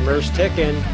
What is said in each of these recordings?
Timer's ticking.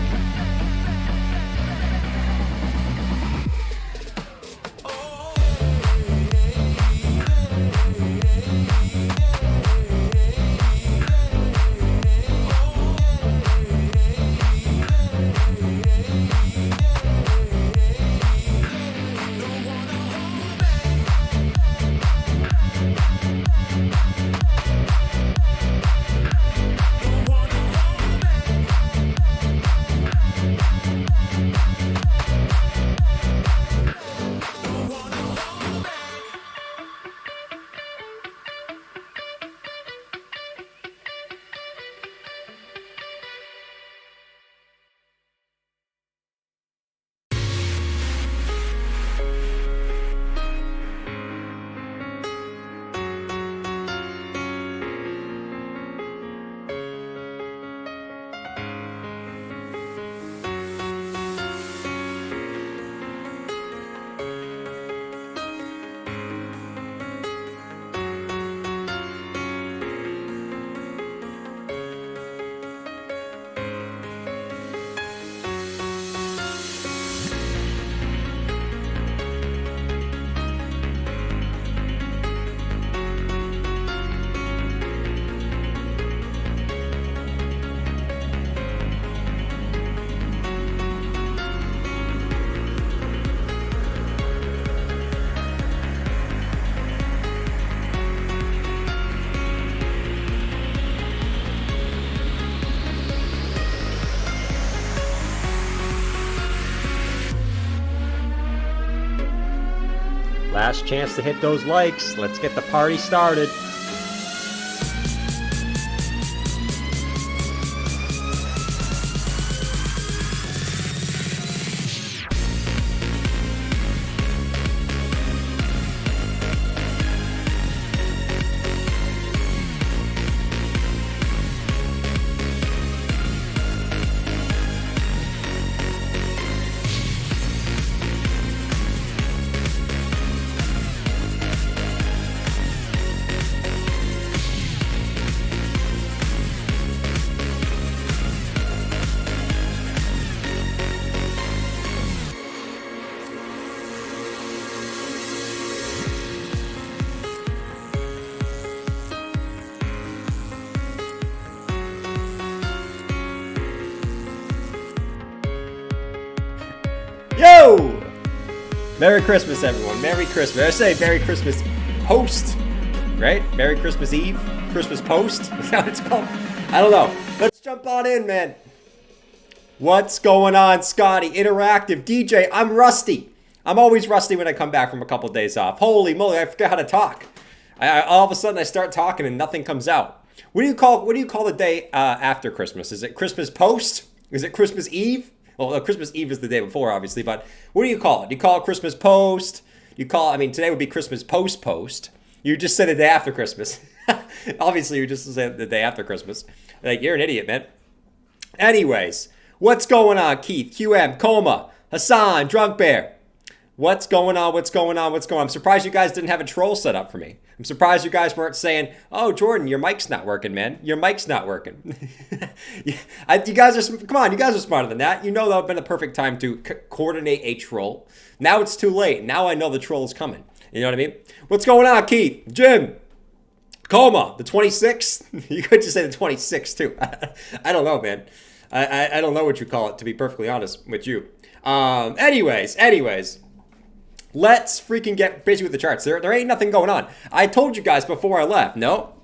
Last chance to hit those likes. Let's get the party started. Yo! Merry Christmas, everyone. Merry Christmas. I say Merry Christmas post, right? Merry Christmas Eve, Christmas post. Is that what it's called? I don't know. Let's jump on in, man. What's going on, Scotty? Interactive. DJ, I'm rusty. I'm always rusty when I come back from a couple days off. Holy moly, I forgot how to talk. All of a sudden, I start talking and nothing comes out. What do you call the day after Christmas? Is it Christmas post? Is it Christmas Eve? Well, Christmas Eve is the day before, obviously, but what do you call it? Do you call it Christmas post? Today would be Christmas post. You just said the day after Christmas. Obviously, you just said the day after Christmas. Like, you're an idiot, man. Anyways, what's going on, Keith? QM, Coma, Hassan, Drunk Bear. What's going on? I'm surprised you guys didn't have a troll set up for me. I'm surprised you guys weren't saying, oh, Jordan, your mic's not working, man. Your mic's not working. You guys are smarter than that. You know that would have been a perfect time to coordinate a troll. Now it's too late. Now I know the troll is coming. You know what I mean? What's going on, Keith? Jim? Coma, the 26th? You could just say the 26th, too. I don't know, man. I don't know what you call it, to be perfectly honest with you. Anyways. Let's freaking get busy with the charts. There ain't nothing going on. I told you guys before I left. No.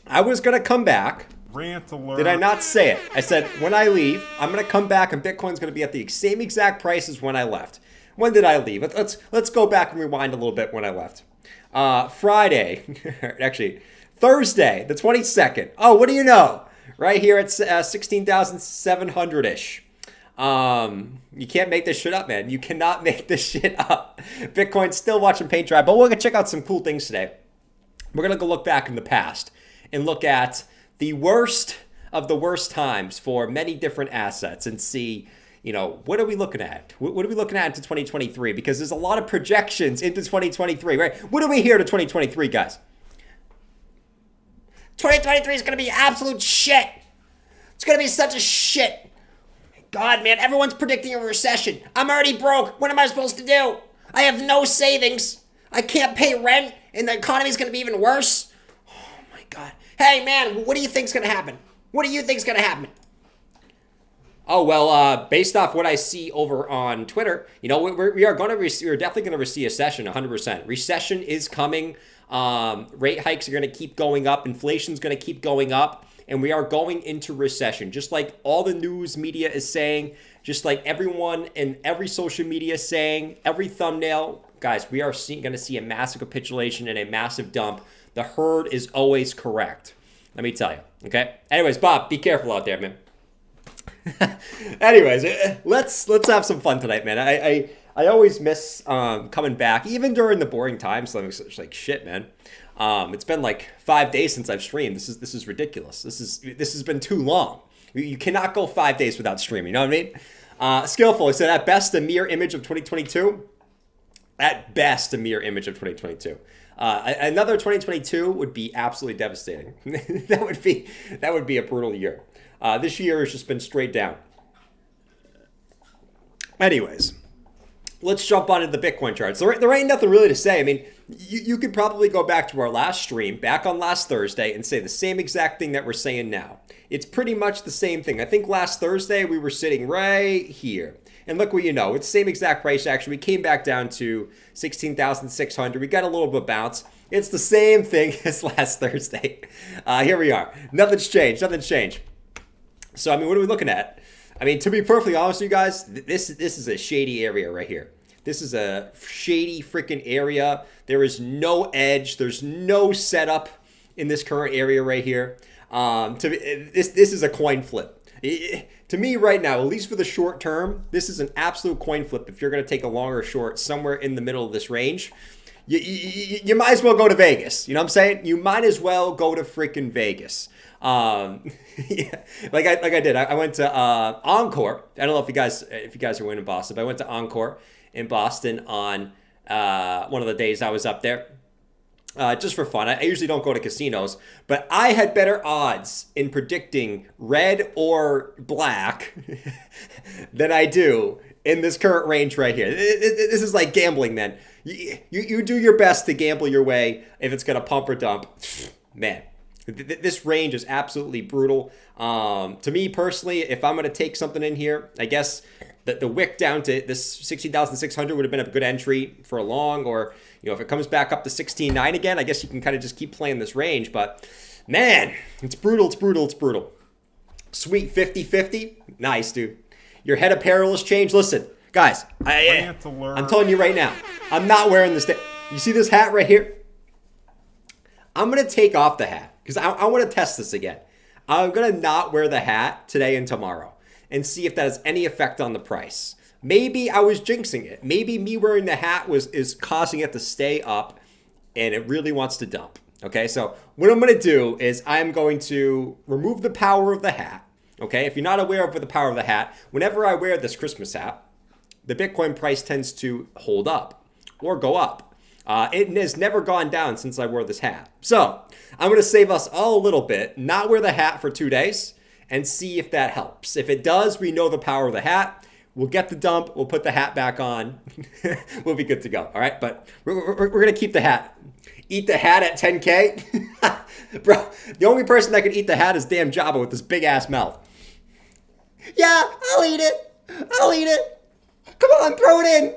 I was going to come back. Rant alert. Did I not say it? I said, when I leave, I'm going to come back and Bitcoin's going to be at the same exact price as when I left. When did I leave? Let's go back and rewind a little bit when I left. Friday. Actually, Thursday, the 22nd. Oh, what do you know? Right here at 16,700-ish. You can't make this shit up, man. You cannot make this shit up. Bitcoin's still watching paint dry, but we're going to check out some cool things today. We're going to go look back in the past and look at the worst of the worst times for many different assets and see, what are we looking at? What are we looking at into 2023? Because there's a lot of projections into 2023, right? What are we here to 2023, guys? 2023 is going to be absolute shit. It's going to be such a shit. God, man, everyone's predicting a recession. I'm already broke. What am I supposed to do? I have no savings. I can't pay rent, and the economy's going to be even worse. Oh, my God. Hey, man, what do you think's going to happen? What do you think's going to happen? Oh, well, based off what I see over on Twitter, you know, we're definitely going to see a recession, 100%. Recession is coming. Rate hikes are going to keep going up. Inflation's going to keep going up. And we are going into recession, just like all the news media is saying, just like everyone in every social media is saying, every thumbnail. Guys, we are going to see a massive capitulation and a massive dump. The herd is always correct. Let me tell you, okay? Anyways, Bob, be careful out there, man. Anyways, let's have some fun tonight, man. I always miss coming back, even during the boring times. I'm just like, shit, man. It's been like 5 days since I've streamed. This is ridiculous. This has been too long. You cannot go 5 days without streaming. You know what I mean? Skillful said, at best, a mere image of 2022. At best, a mere image of 2022. Another 2022 would be absolutely devastating. that would be a brutal year. This year has just been straight down. Anyways, let's jump on into the Bitcoin charts. There ain't nothing really to say. I mean, you could probably go back to our last stream, back on last Thursday, and say the same exact thing that we're saying now. It's pretty much the same thing. I think last Thursday we were sitting right here. And look what you know. It's the same exact price action. We came back down to 16,600. We got a little bit of bounce. It's the same thing as last Thursday. Here we are. Nothing's changed. So, I mean, what are we looking at? I mean, to be perfectly honest with you guys, this is a shady area right here. This is a shady freaking area. There is no edge. There's no setup in this current area right here. This is a coin flip. To me right now, at least for the short term, this is an absolute coin flip. If you're going to take a long or short somewhere in the middle of this range, you might as well go to Vegas. You know what I'm saying? You might as well go to freaking Vegas. Yeah, like I did. I went to Encore. I don't know if you guys are in Boston, but I went to Encore in Boston on one of the days I was up there. Just for fun. I usually don't go to casinos, but I had better odds in predicting red or black than I do in this current range right here. This is like gambling, man. You do your best to gamble your way if it's going to pump or dump. Man, this range is absolutely brutal. To me personally, if I'm going to take something in here, I guess the wick down to this 16,600 would have been a good entry for a long, or if it comes back up to 16.9 again, I guess you can kind of just keep playing this range. But man, it's brutal. Sweet 50-50. Nice, dude. Your head apparel has changed. Listen, guys, I'm telling you right now, I'm not wearing this. You see this hat right here? I'm going to take off the hat because I want to test this again. I'm going to not wear the hat today and tomorrow and see if that has any effect on the price. Maybe I was jinxing it. Maybe me wearing the hat is causing it to stay up and it really wants to dump. Okay, so what I'm going to do is I'm going to remove the power of the hat. Okay, if you're not aware of the power of the hat, whenever I wear this Christmas hat, the Bitcoin price tends to hold up or go up. It has never gone down since I wore this hat. So I'm going to save us all a little bit, not wear the hat for 2 days, and see if that helps. If it does, we know the power of the hat. We'll get the dump. We'll put the hat back on. We'll be good to go. All right, but we're going to keep the hat. Eat the hat at 10K? Bro, the only person that can eat the hat is damn Jabba with this big-ass mouth. Yeah, I'll eat it. Come on, throw it in.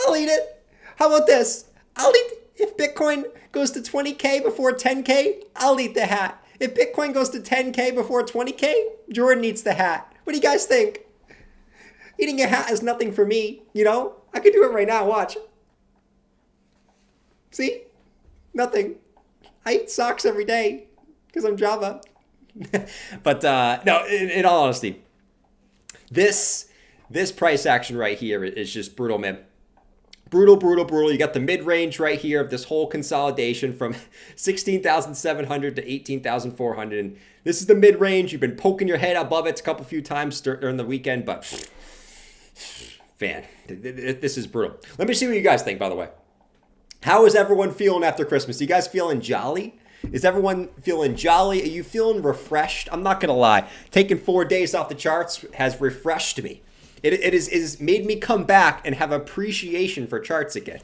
I'll eat it. How about this? I'll eat. If Bitcoin goes to 20K before 10K, I'll eat the hat. If Bitcoin goes to 10K before 20K, Jordan eats the hat. What do you guys think? Eating a hat is nothing for me, I could do it right now, watch. See? Nothing. I eat socks every day because I'm Java. But no, in all honesty, this price action right here is just brutal, man. Brutal. You got the mid-range right here of this whole consolidation from 16,700 to 18,400. And this is the mid-range. You've been poking your head above it a few times during the weekend, but man, this is brutal. Let me see what you guys think, by the way. How is everyone feeling after Christmas? You guys feeling jolly? Is everyone feeling jolly? Are you feeling refreshed? I'm not gonna lie. Taking 4 days off the charts has refreshed me. It is made me come back and have appreciation for charts again.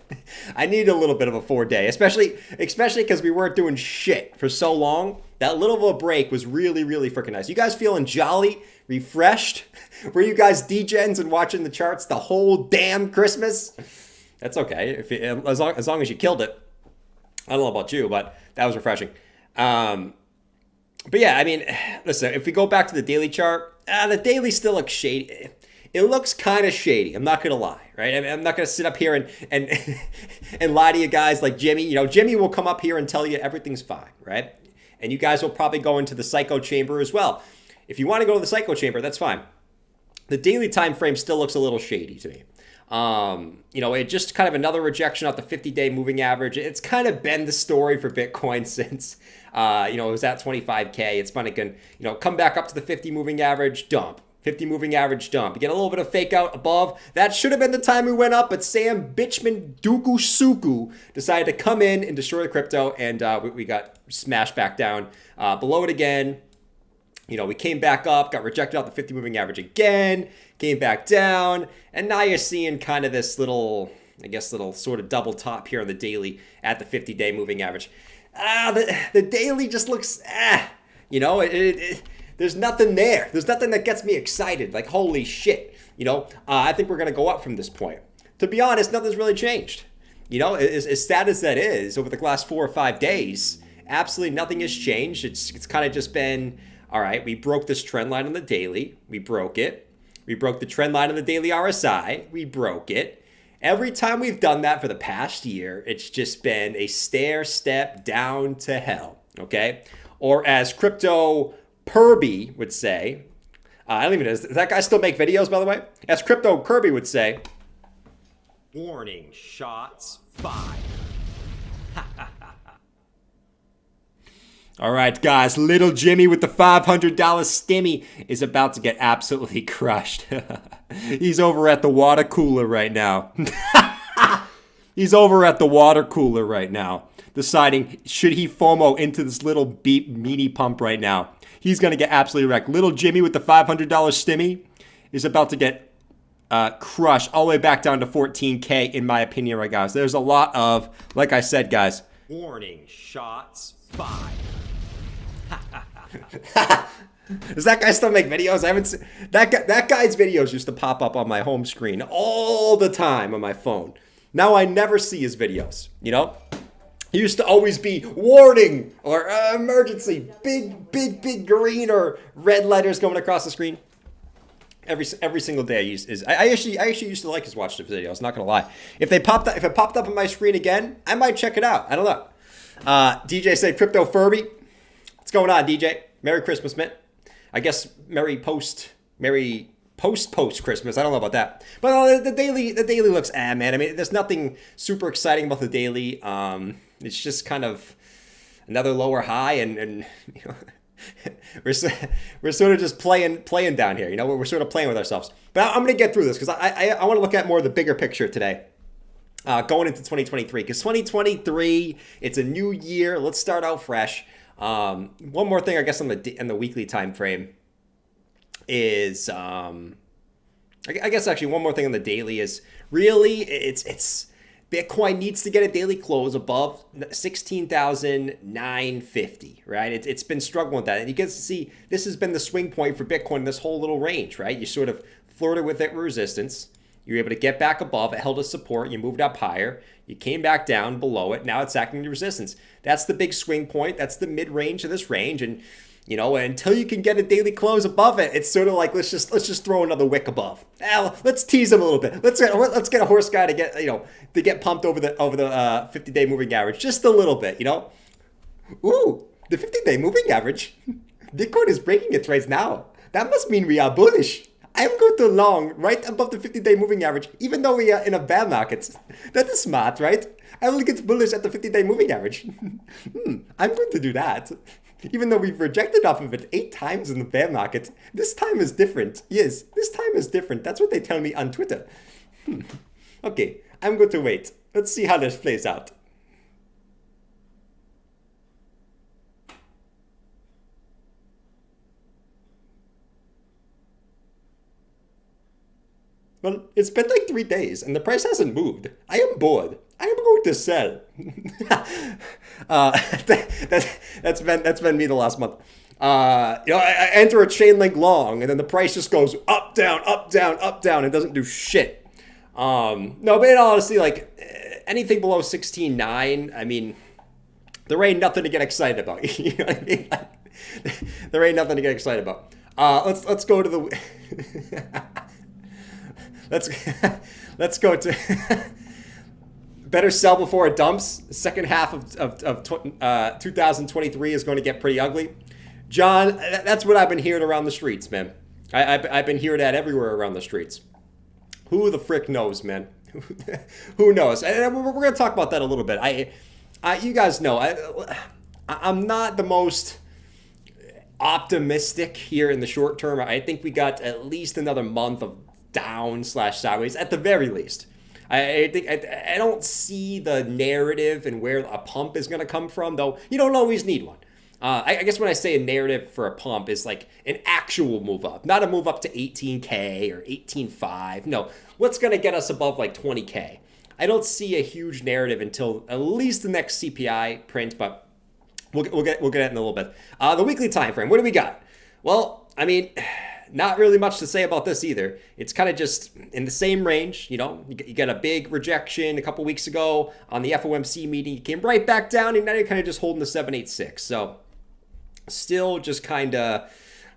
I need a little bit of a 4-day, especially because we weren't doing shit for so long. That little of a break was really, really freaking nice. You guys feeling jolly, refreshed? Were you guys degens and watching the charts the whole damn Christmas? That's okay, as long as you killed it. I don't know about you, but that was refreshing. But yeah, I mean, listen, if we go back to the daily chart, the daily still looks shady. It looks kind of shady. I'm not gonna lie, right? I'm not gonna sit up here and and lie to you guys like Jimmy. You know, Jimmy will come up here and tell you everything's fine, right? And you guys will probably go into the psycho chamber as well. If you want to go to the psycho chamber, that's fine. The daily time frame still looks a little shady to me. You know, it just kind of another rejection off the 50-day moving average. It's kind of been the story for Bitcoin since, you know, it was at 25K. It's finally going to, you know, come back up to the 50 moving average, dump. 50 moving average dump. You get a little bit of fake out above. That should have been the time we went up, but Sam Bitchman Duku Suku decided to come in and destroy the crypto, and we got smashed back down below it again. You know, we came back up, got rejected off the 50 moving average again, came back down, and now you're seeing kind of this little, I guess, little sort of double top here on the daily at the 50-day moving average. The daily just looks, you know, there's nothing there. There's nothing that gets me excited. Like, holy shit. You know, I think we're going to go up from this point. To be honest, nothing's really changed. You know, as sad as that is, over the last 4 or 5 days, absolutely nothing has changed. It's kind of just been, all right, we broke this trend line on the daily. We broke it. We broke the trend line on the daily RSI. We broke it. Every time we've done that for the past year, it's just been a stair step down to hell, okay? Or as Crypto Kirby would say, I don't even know, does that guy still make videos, by the way? As Crypto Kirby would say, warning, shots fired. All right, guys, little Jimmy with the $500 stimmy is about to get absolutely crushed. He's over at the water cooler right now. He's over at the water cooler right now, deciding should he FOMO into this little beep meanie pump right now. He's going to get absolutely wrecked. Little Jimmy with the $500 stimmy is about to get crushed all the way back down to 14K, in my opinion, right, guys. There's a lot of, like I said, guys. Warning, shots fired. Does that guy still make videos? I haven't seen that guy's videos used to pop up on my home screen all the time on my phone. Now I never see his videos, you know? He used to always be warning or emergency, big green or red letters going across the screen. Every single day I actually used to like his watch the videos, not gonna lie. If it popped up on my screen again, I might check it out. I don't know. DJ said Crypto Furby. What's going on, DJ? Merry Christmas, man. I guess Merry post Christmas. I don't know about that. But the daily looks man. I mean, there's nothing super exciting about the daily. It's just kind of another lower high, and you know, we're sort of just playing down here. You know, we're sort of playing with ourselves. But I'm going to get through this because I want to look at more of the bigger picture today. Going into 2023, because 2023, it's a new year. Let's start out fresh. One more thing, I guess, on the weekly time frame is, I guess actually one more thing on the daily is really it's Bitcoin needs to get a daily close above 16,950, right? It's been struggling with that, and you get to see this has been the swing point for Bitcoin in this whole little range, right? You sort of flirted with it resistance. You were able to get back above it, held a support, you moved up higher, you came back down below it, now it's acting as resistance. That's the big swing point, that's the mid-range of this range, and you know, until you can get a daily close above it, it's sort of like let's just throw another wick above. Let's tease him a little bit. Let's get a horse guy to get pumped over the 50-day moving average just a little bit, you know. Ooh, the 50-day moving average. Bitcoin is breaking its rates now. That must mean we are bullish. I'm going to long right above the 50-day moving average, even though we are in a bear market. That is smart, right? I will get bullish at the 50-day moving average. I'm going to do that. Even though we've rejected off of it 8 times in the bear market, this time is different. Yes, this time is different. That's what they tell me on Twitter. Okay, I'm going to wait. Let's see how this plays out. But it's been like 3 days and the price hasn't moved. I am bored. I am going to sell. That's been me the last month. I enter a chain link long and then the price just goes up, down, up, down, up, down. And doesn't do shit. No, but in all honesty, like anything below 16.9, I mean, there ain't nothing to get excited about. You know what I mean? There ain't nothing to get excited about. Let's go to the let's go to better sell before it dumps. The second half of 2023 is going to get pretty ugly. John, that's what I've been hearing around the streets, man. I've been hearing that everywhere around the streets. Who the frick knows, man? Who knows? And we're going to talk about that a little bit. You guys know, I'm not the most optimistic here in the short term. I think we got at least another month of down/sideways at the very least. I think I don't see the narrative and where a pump is going to come from, though. You don't always need one. I guess when I say a narrative for a pump is like an actual move up, not a move up to 18K or 18.5. No, what's going to get us above like 20K? I don't see a huge narrative until at least the next CPI print, but we'll get it in a little bit. The weekly time frame. What do we got? Well, I mean, not really much to say about this either. It's kind of just in the same range. You know, you got a big rejection a couple weeks ago on the FOMC meeting. You came right back down, and now you're kind of just holding the 786. So still just kind of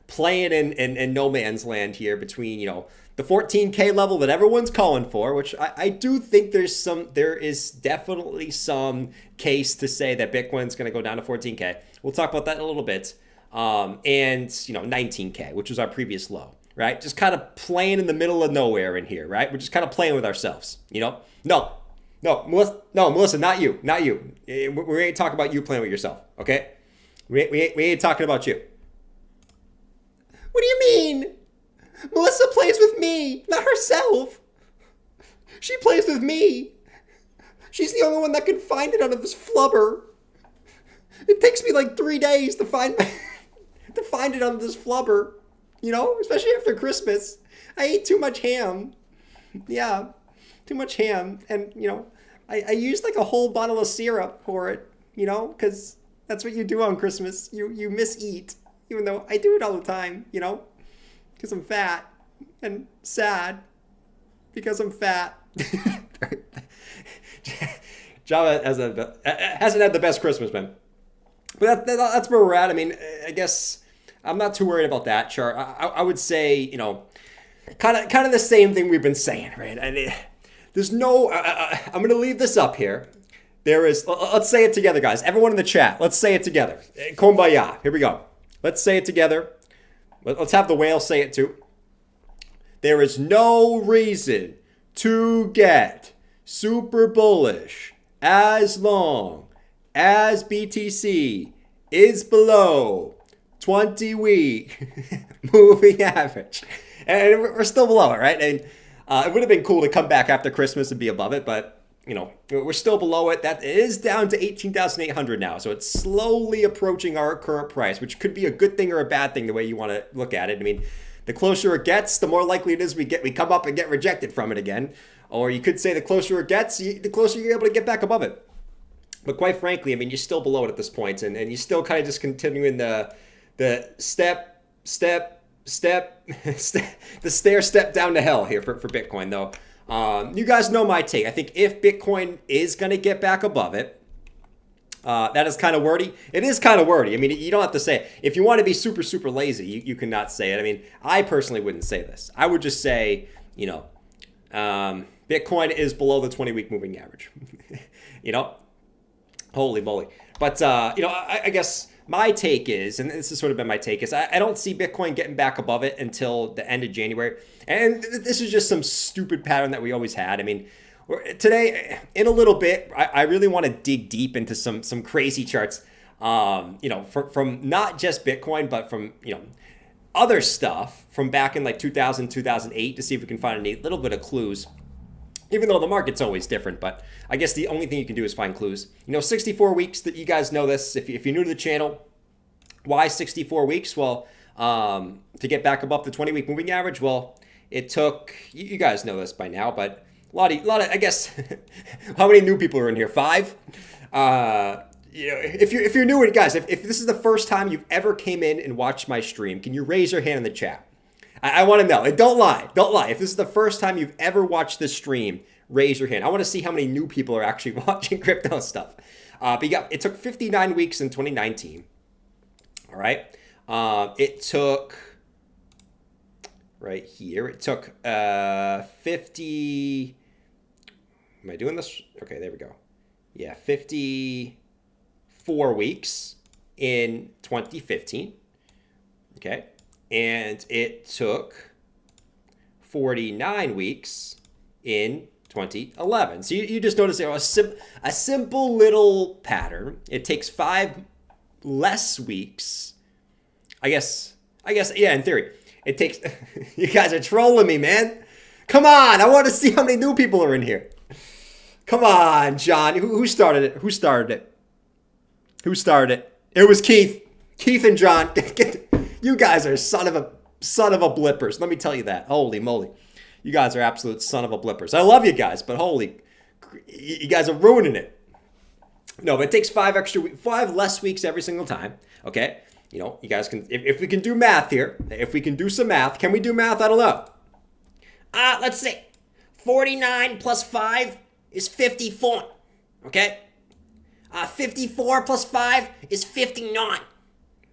playing in no man's land here between, you know, the 14K level that everyone's calling for, which I do think there is definitely some case to say that Bitcoin's going to go down to 14K. We'll talk about that in a little bit. And, you know, 19K, which was our previous low, right? Just kind of playing in the middle of nowhere in here, right? We're just kind of playing with ourselves, you know? No, Melissa, not you. We ain't talking about you playing with yourself, okay? We ain't talking about you. What do you mean? Melissa plays with me, not herself. She plays with me. She's the only one that can find it under this flubber. It takes me like 3 days to find it under this flubber, you know, especially after Christmas. I ate too much ham. Yeah, too much ham. And, you know, I used like a whole bottle of syrup for it, you know, because that's what you do on Christmas. You miseat, even though I do it all the time, you know. Because I'm fat and sad because I'm fat. Java hasn't had the best Christmas, man. But that's where we're at. I mean, I guess I'm not too worried about that chart. I would say, you know, kind of the same thing we've been saying, right? And there's no, I'm going to leave this up here. There is, let's say it together, guys. Everyone in the chat, let's say it together. Kumbaya. Here we go. Let's say it together. Let's have the whale say it too. There is no reason to get super bullish as long as BTC is below 20-week moving average. And we're still below it, right? And it would have been cool to come back after Christmas and be above it, but you know, we're still below it. That is down to 18,800 now. So it's slowly approaching our current price, which could be a good thing or a bad thing, the way you want to look at it. I mean, the closer it gets, the more likely it is we come up and get rejected from it again. Or you could say the closer it gets, the closer you're able to get back above it. But quite frankly, I mean, you're still below it at this point, and you're still kind of just continuing the step, the stair step down to hell here for Bitcoin, though. You guys know my take. I think if Bitcoin is going to get back above it, that is kind of wordy. It is kind of wordy. I mean, you don't have to say it. If you want to be super, super lazy, you cannot say it. I mean, I personally wouldn't say this. I would just say, you know, Bitcoin is below the 20-week moving average. You know, holy moly. But, you know, I guess my take is, and this has sort of been my take, is I don't see Bitcoin getting back above it until the end of January. And this is just some stupid pattern that we always had. I mean, today, in a little bit, I really want to dig deep into some crazy charts, you know, from not just Bitcoin, but from, you know, other stuff from back in like 2000, 2008 to see if we can find a little bit of clues. Even though the market's always different, but I guess the only thing you can do is find clues. You know, 64 weeks, that you guys know this. If you're new to the channel, why 64 weeks? Well, to get back above the 20-week moving average, well, It took, you guys know this by now, but a lot of I guess, how many new people are in here? 5? If you're new, guys, if this is the first time you've ever came in and watched my stream, can you raise your hand in the chat? I want to know. And don't lie. If this is the first time you've ever watched this stream, raise your hand. I want to see how many new people are actually watching crypto stuff. But it took 59 weeks in 2019. All right. It took right here. It took 50. Am I doing this? Okay, there we go. Yeah, 54 weeks in 2015. Okay. And it took 49 weeks in 2011. So you just notice there was a simple little pattern. It takes 5 less weeks. I guess, yeah, in theory. It takes, you guys are trolling me, man. Come on, I want to see how many new people are in here. Come on, John. Who started it? Who started it? It was Keith. Keith and John. You guys are son of a blippers. Let me tell you that. Holy moly. You guys are absolute son of a blippers. I love you guys, but you guys are ruining it. No, but it takes 5 less weeks every single time. Okay. You guys can, if we can do math here, if we can do some math, can we do math? I don't know. Let's see. 49 plus 5 is 54. Okay. 54 plus 5 is 59.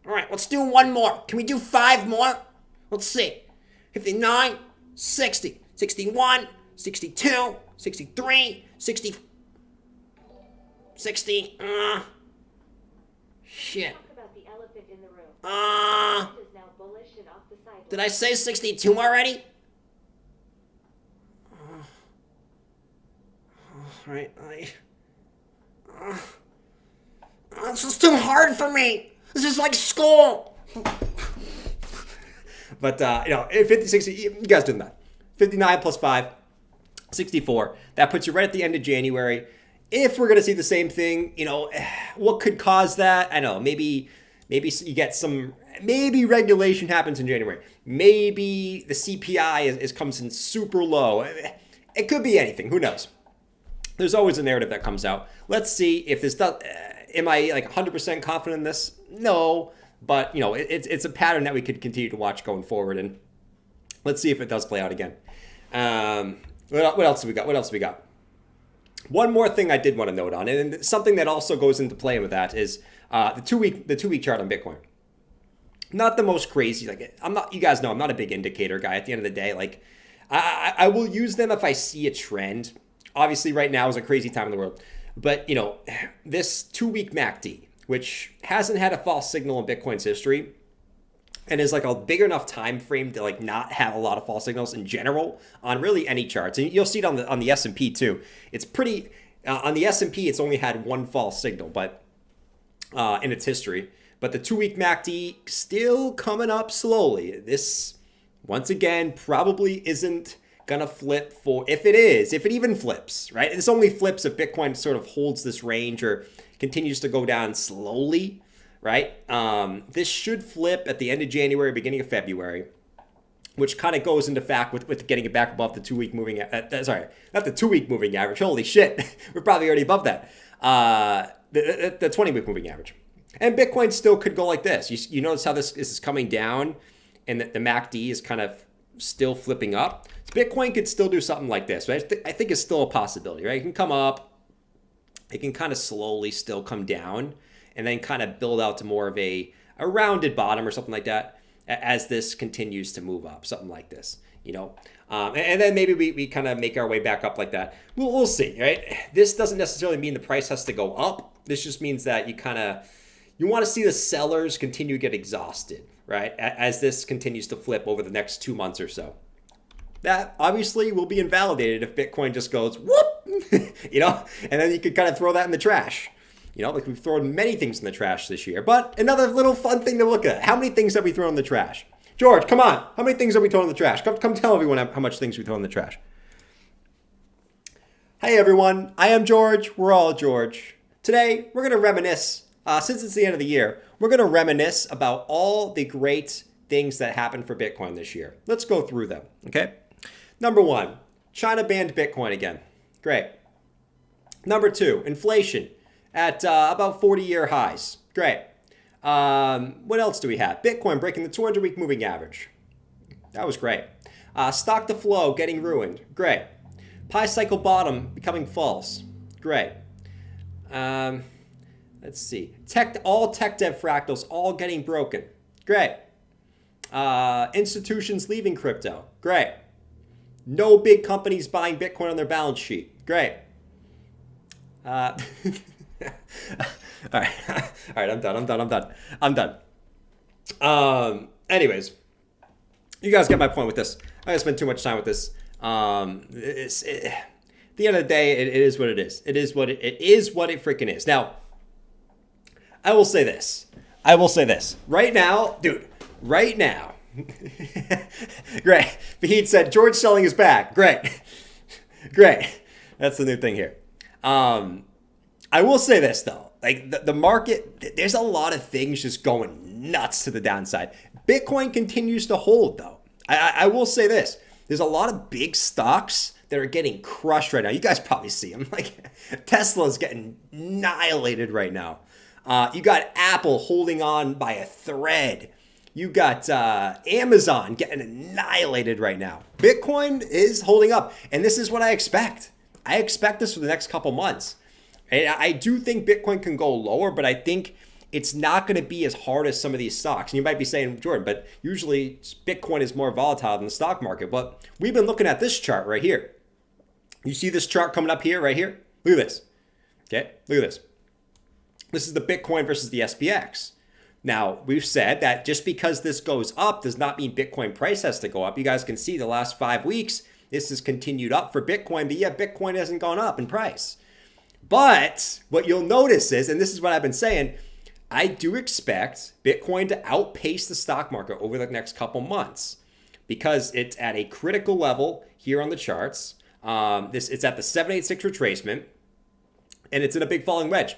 All right, let's do one more. Can we do 5 more? Let's see. 59, 60, 61, 62, 63, 60, shit. Did I say 62 already? All right, this is too hard for me. This is like school. But, 50, 60, you guys do that. 59 plus 5, 64. That puts you right at the end of January. If we're going to see the same thing, what could cause that? I don't know. Maybe you get maybe regulation happens in January. Maybe the CPI comes in super low. It could be anything. Who knows? There's always a narrative that comes out. Let's see if this does. Am I like 100% confident in this? No, but it's a pattern that we could continue to watch going forward, and let's see if it does play out again. What else do we got? One more thing I did want to note on, and something that also goes into play with that is the two week chart on Bitcoin. Not the most crazy. You guys know I'm not a big indicator guy. At the end of the day, I will use them if I see a trend. Obviously, right now is a crazy time in the world. But, this 2-week MACD, which hasn't had a false signal in Bitcoin's history, and is a big enough time frame to not have a lot of false signals in general on really any charts. And you'll see it on the S&P too. It's pretty, on the S&P, it's only had one false signal, but in its history. But the 2-week MACD still coming up slowly. This, once again, probably isn't gonna flip if it even flips, right? This only flips if Bitcoin sort of holds this range or continues to go down slowly, right? This should flip at the end of January, beginning of February, which kind of goes into fact with getting it back above the 2-week moving, sorry, not the 2-week moving average. Holy shit, we're probably already above that. The 20-week moving average. And Bitcoin still could go like this. You notice how this is coming down and the MACD is kind of still flipping up. So Bitcoin could still do something like this, right? I think it's still a possibility, right? It can come up, it can kind of slowly still come down, and then kind of build out to more of a rounded bottom or something like that as this continues to move up, something like this, and then maybe we kind of make our way back up like that. We'll see, right? This doesn't necessarily mean the price has to go up. This just means that you want to see the sellers continue to get exhausted, right? As this continues to flip over the next 2 months or so. That obviously will be invalidated if Bitcoin just goes whoop, and then you could kind of throw that in the trash. We've thrown many things in the trash this year. But another little fun thing to look at. How many things have we thrown in the trash? George, come on. How many things have we thrown in the trash? Come tell everyone how much things we throw in the trash. Hey everyone, I am George. We're all George. Today, we're going to reminisce. Since it's the end of the year, we're going to reminisce about all the great things that happened for Bitcoin this year. Let's go through them, okay? Number one, China banned Bitcoin again. Great. Number two, inflation at about 40-year highs. Great. What else do we have? Bitcoin breaking the 200-week moving average. That was great. Stock to flow getting ruined. Great. Pi cycle bottom becoming false. Great. Let's see. All tech dev fractals all getting broken. Great. Institutions leaving crypto. Great. No big companies buying Bitcoin on their balance sheet. Great. All right. All right, I'm done. Anyways, you guys get my point with this. I don't spend too much time with this. At the end of the day, it is what it is. It is what it freaking is. Now, I will say this. Right now, dude, right now. Great. Fahid said, George selling is back. Great. That's the new thing here. I will say this, though. Like, the market, there's a lot of things just going nuts to the downside. Bitcoin continues to hold, though. I will say this. There's a lot of big stocks that are getting crushed right now. You guys probably see them. Like, Tesla's getting annihilated right now. You got Apple holding on by a thread. You got Amazon getting annihilated right now. Bitcoin is holding up. And this is what I expect. I expect this for the next couple months. And I do think Bitcoin can go lower, but I think it's not going to be as hard as some of these stocks. And you might be saying, Jordan, but usually Bitcoin is more volatile than the stock market. But we've been looking at this chart right here. You see this chart coming up here, right here? Look at this. Okay, look at this. This is the Bitcoin versus the SPX. Now, we've said that just because this goes up does not mean Bitcoin price has to go up. You guys can see the last 5 weeks, this has continued up for Bitcoin, but yet Bitcoin hasn't gone up in price. But what you'll notice is, and this is what I've been saying, I do expect Bitcoin to outpace the stock market over the next couple months because it's at a critical level here on the charts. It's at the 786 retracement, and it's in a big falling wedge.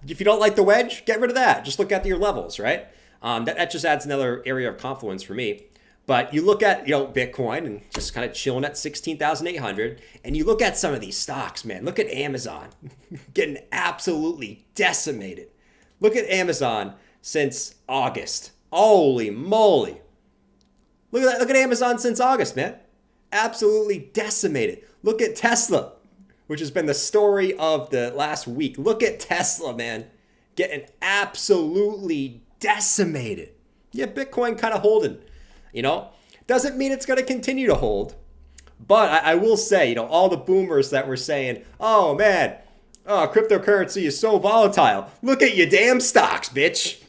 If you don't like the wedge, get rid of that. Just look at your levels, right? That just adds another area of confluence for me. But you look at, Bitcoin and just kind of chilling at 16,800, and you look at some of these stocks, man. Look at Amazon getting absolutely decimated. Look at Amazon since August. Holy moly. Look at that. Look at Amazon since August, man. Absolutely decimated. Look at Tesla, which has been the story of the last week. Look at Tesla, man. Getting absolutely decimated. Yeah, Bitcoin kind of holding. Doesn't mean it's going to continue to hold. But I will say, all the boomers that were saying, oh, man, cryptocurrency is so volatile. Look at your damn stocks, bitch.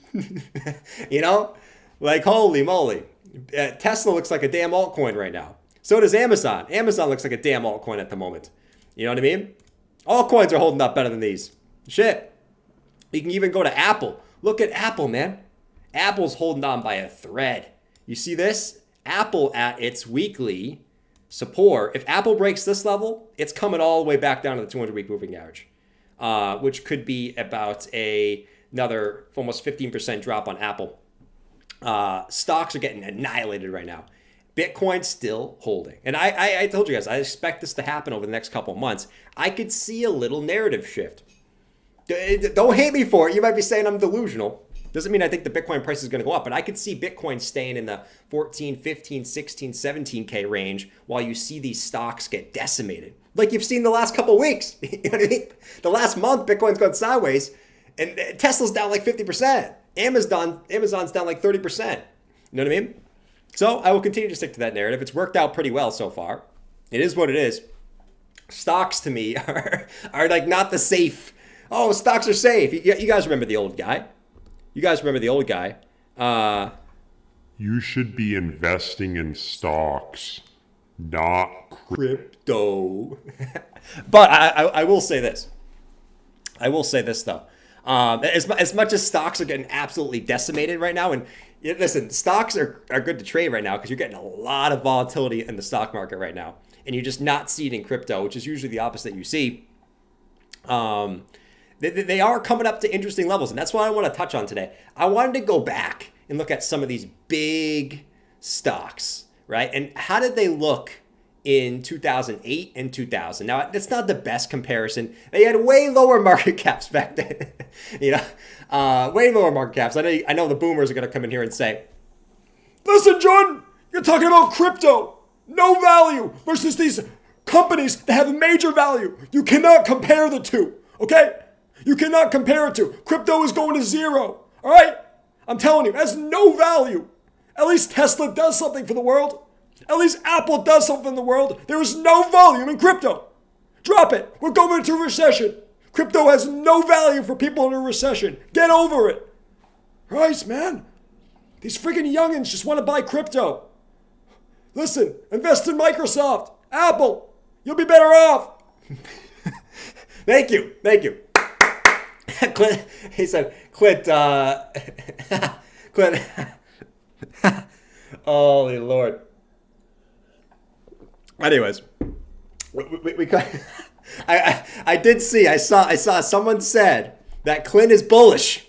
Like, holy moly. Tesla looks like a damn altcoin right now. So does Amazon. Amazon looks like a damn altcoin at the moment. You know what I mean? Altcoins are holding up better than these. Shit. You can even go to Apple. Look at Apple, man. Apple's holding on by a thread. You see this? Apple at its weekly support. If Apple breaks this level, it's coming all the way back down to the 200-week moving average, which could be about another almost 15% drop on Apple. Stocks are getting annihilated right now. Bitcoin's still holding. And I told you guys, I expect this to happen over the next couple of months. I could see a little narrative shift. Don't hate me for it. You might be saying I'm delusional. Doesn't mean I think the Bitcoin price is going to go up, but I could see Bitcoin staying in the 14, 15, 16, 17K range while you see these stocks get decimated. Like you've seen the last couple of weeks. You know what I mean? The last month, Bitcoin's gone sideways, and Tesla's down like 50%. Amazon's down like 30%. You know what I mean? So I will continue to stick to that narrative. It's worked out pretty well so far. It is what it is. Stocks to me are like not the safe. Oh, stocks are safe. You guys remember the old guy. You should be investing in stocks, not crypto. But I will say this. Though. As much as stocks are getting absolutely decimated right now, and listen, stocks are good to trade right now because you're getting a lot of volatility in the stock market right now, and you're just not seeing it in crypto, which is usually the opposite you see. They are coming up to interesting levels, and that's what I want to touch on today. I wanted to go back and look at some of these big stocks, right? And how did they look in 2008 and 2000. Now, that's not the best comparison. They had way lower market caps back then. Way lower market caps. I know the boomers are going to come in here and say, listen, Jordan, you're talking about crypto. No value versus these companies that have major value. You cannot compare the two, okay? You cannot compare it to. Crypto is going to zero, all right? I'm telling you, it has no value. At least Tesla does something for the world. At least Apple does something in the world. There is no volume in crypto. Drop it. We're going into a recession. Crypto has no value for people in a recession. Get over it. Right, man? These freaking youngins just want to buy crypto. Listen, invest in Microsoft, Apple. You'll be better off. Thank you. Clint, he said, Clint, Clint. Holy Lord. Anyways, I did see, I saw someone said that Clint is bullish.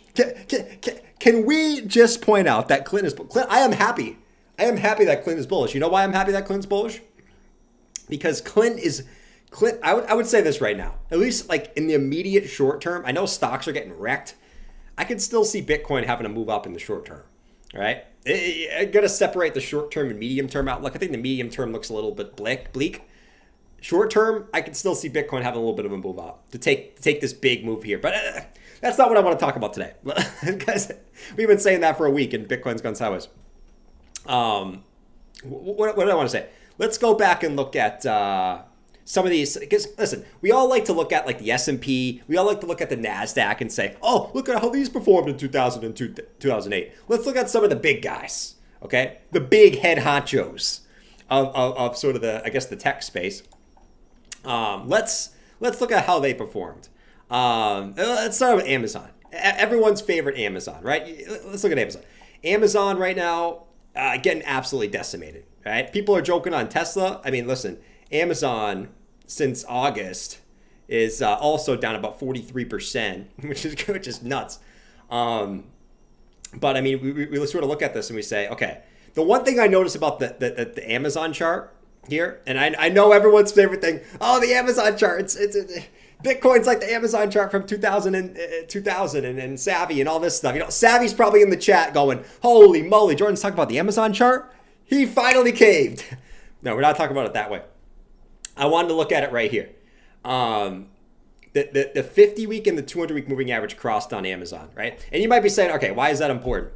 Can we just point out that Clint is, I am happy that Clint is bullish. You know why I'm happy that Clint's bullish? Because I would say this right now, at least like in the immediate short term, I know stocks are getting wrecked. I can still see Bitcoin having to move up in the short term, right? I got to separate the short term and medium term outlook. I think the medium term looks a little bit bleak. Short term, I can still see Bitcoin having a little bit of a move up to take this big move here. But that's not what I want to talk about today. Guys, we've been saying that for a week and Bitcoin's gone sideways. What do I want to say? Let's go back and look at some of these. Because listen, we all like to look at like the S&P. We all like to look at the NASDAQ and say, oh, look at how these performed in 2002, 2008. Let's look at some of the big guys, okay? The big head honchos of sort of the, I guess, the tech space. Let's look at how they performed. Let's start with Amazon. Everyone's favorite Amazon, right? Let's look at Amazon. Amazon right now, getting absolutely decimated, right? People are joking on Tesla. I mean, listen, Amazon since August is also down about 43%, which is nuts. But I mean, we sort of look at this and we say, okay, the one thing I notice about the Amazon chart here, and I know everyone's favorite thing, oh, the Amazon chart, it's Bitcoin's like the Amazon chart from 2000 and Savvy and all this stuff. You know, Savvy's probably in the chat going, holy moly, Jordan's talking about the Amazon chart? He finally caved. No, we're not talking about it that way. I wanted to look at it right here. The 50-week and the 200-week moving average crossed on Amazon, right? And you might be saying, okay, why is that important?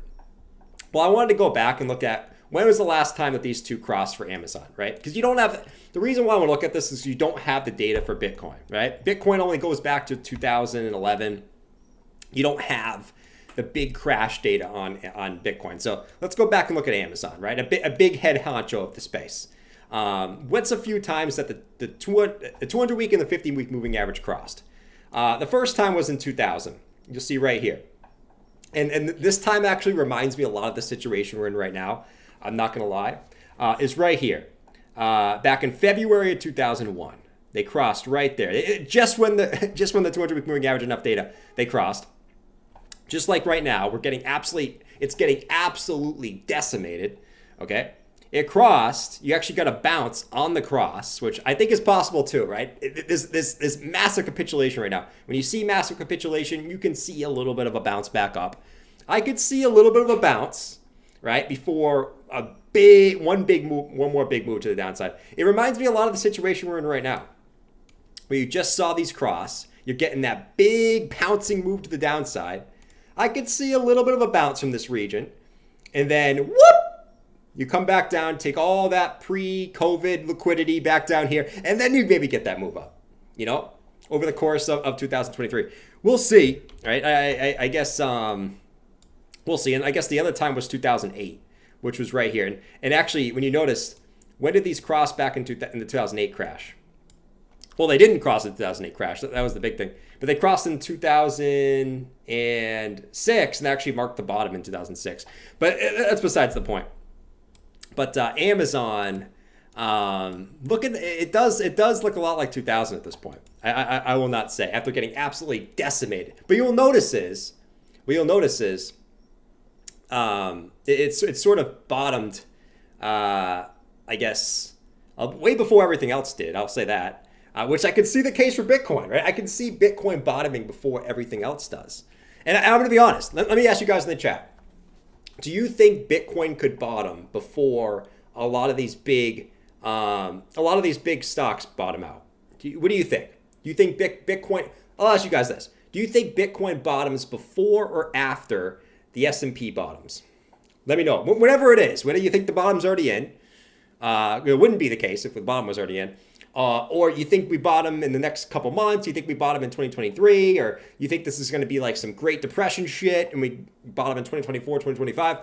Well, I wanted to go back and look at when was the last time that these two crossed for Amazon, right? Because you don't have, the reason why I want to look at this is you don't have the data for Bitcoin, right? Bitcoin only goes back to 2011. You don't have the big crash data on Bitcoin. So let's go back and look at Amazon, right? A big head honcho of the space. What's a few times that the 200-week and the 50-week moving average crossed? The first time was in 2000. You'll see right here. And this time actually reminds me a lot of the situation we're in right now. I'm not going to lie. Is right here. Back in February of 2001. They crossed right there. Just when the 200-week moving average enough data, they crossed. Just like right now, it's getting absolutely decimated. Okay? It crossed. You actually got a bounce on the cross, which I think is possible too, right? This massive capitulation right now. When you see massive capitulation, you can see a little bit of a bounce back up. I could see a little bit of a bounce, right, before one more big move to the downside. It reminds me a lot of the situation we're in right now, where you just saw these cross. You're getting that big pouncing move to the downside. I could see a little bit of a bounce from this region, and then whoop. You come back down, take all that pre-COVID liquidity back down here, and then you maybe get that move up, you know, over the course of 2023. We'll see, right? I guess we'll see. And I guess the other time was 2008, which was right here. And actually, when you notice, when did these cross back in the 2008 crash? Well, they didn't cross in the 2008 crash. That was the big thing. But they crossed in 2006 and actually marked the bottom in 2006. But that's besides the point. But Amazon, it does look a lot like 2000 at this point. I will not say, after getting absolutely decimated. But what you'll notice is, it's sort of bottomed, I guess, way before everything else did. I'll say that, which I could see the case for Bitcoin, right? I can see Bitcoin bottoming before everything else does. And I'm going to be honest. Let me ask you guys in the chat. Do you think Bitcoin could bottom before a lot of these big stocks bottom out? What do you think? Do you think Bitcoin? I'll ask you guys this. Do you think Bitcoin bottoms before or after the S&P bottoms? Let me know. Whatever it is, whether you think the bottom's already in, it wouldn't be the case if the bottom was already in, or you think we bottom in the next couple months, you think we bottom in 2023, or you think this is going to be like some Great Depression shit and we bottom in 2024, 2025.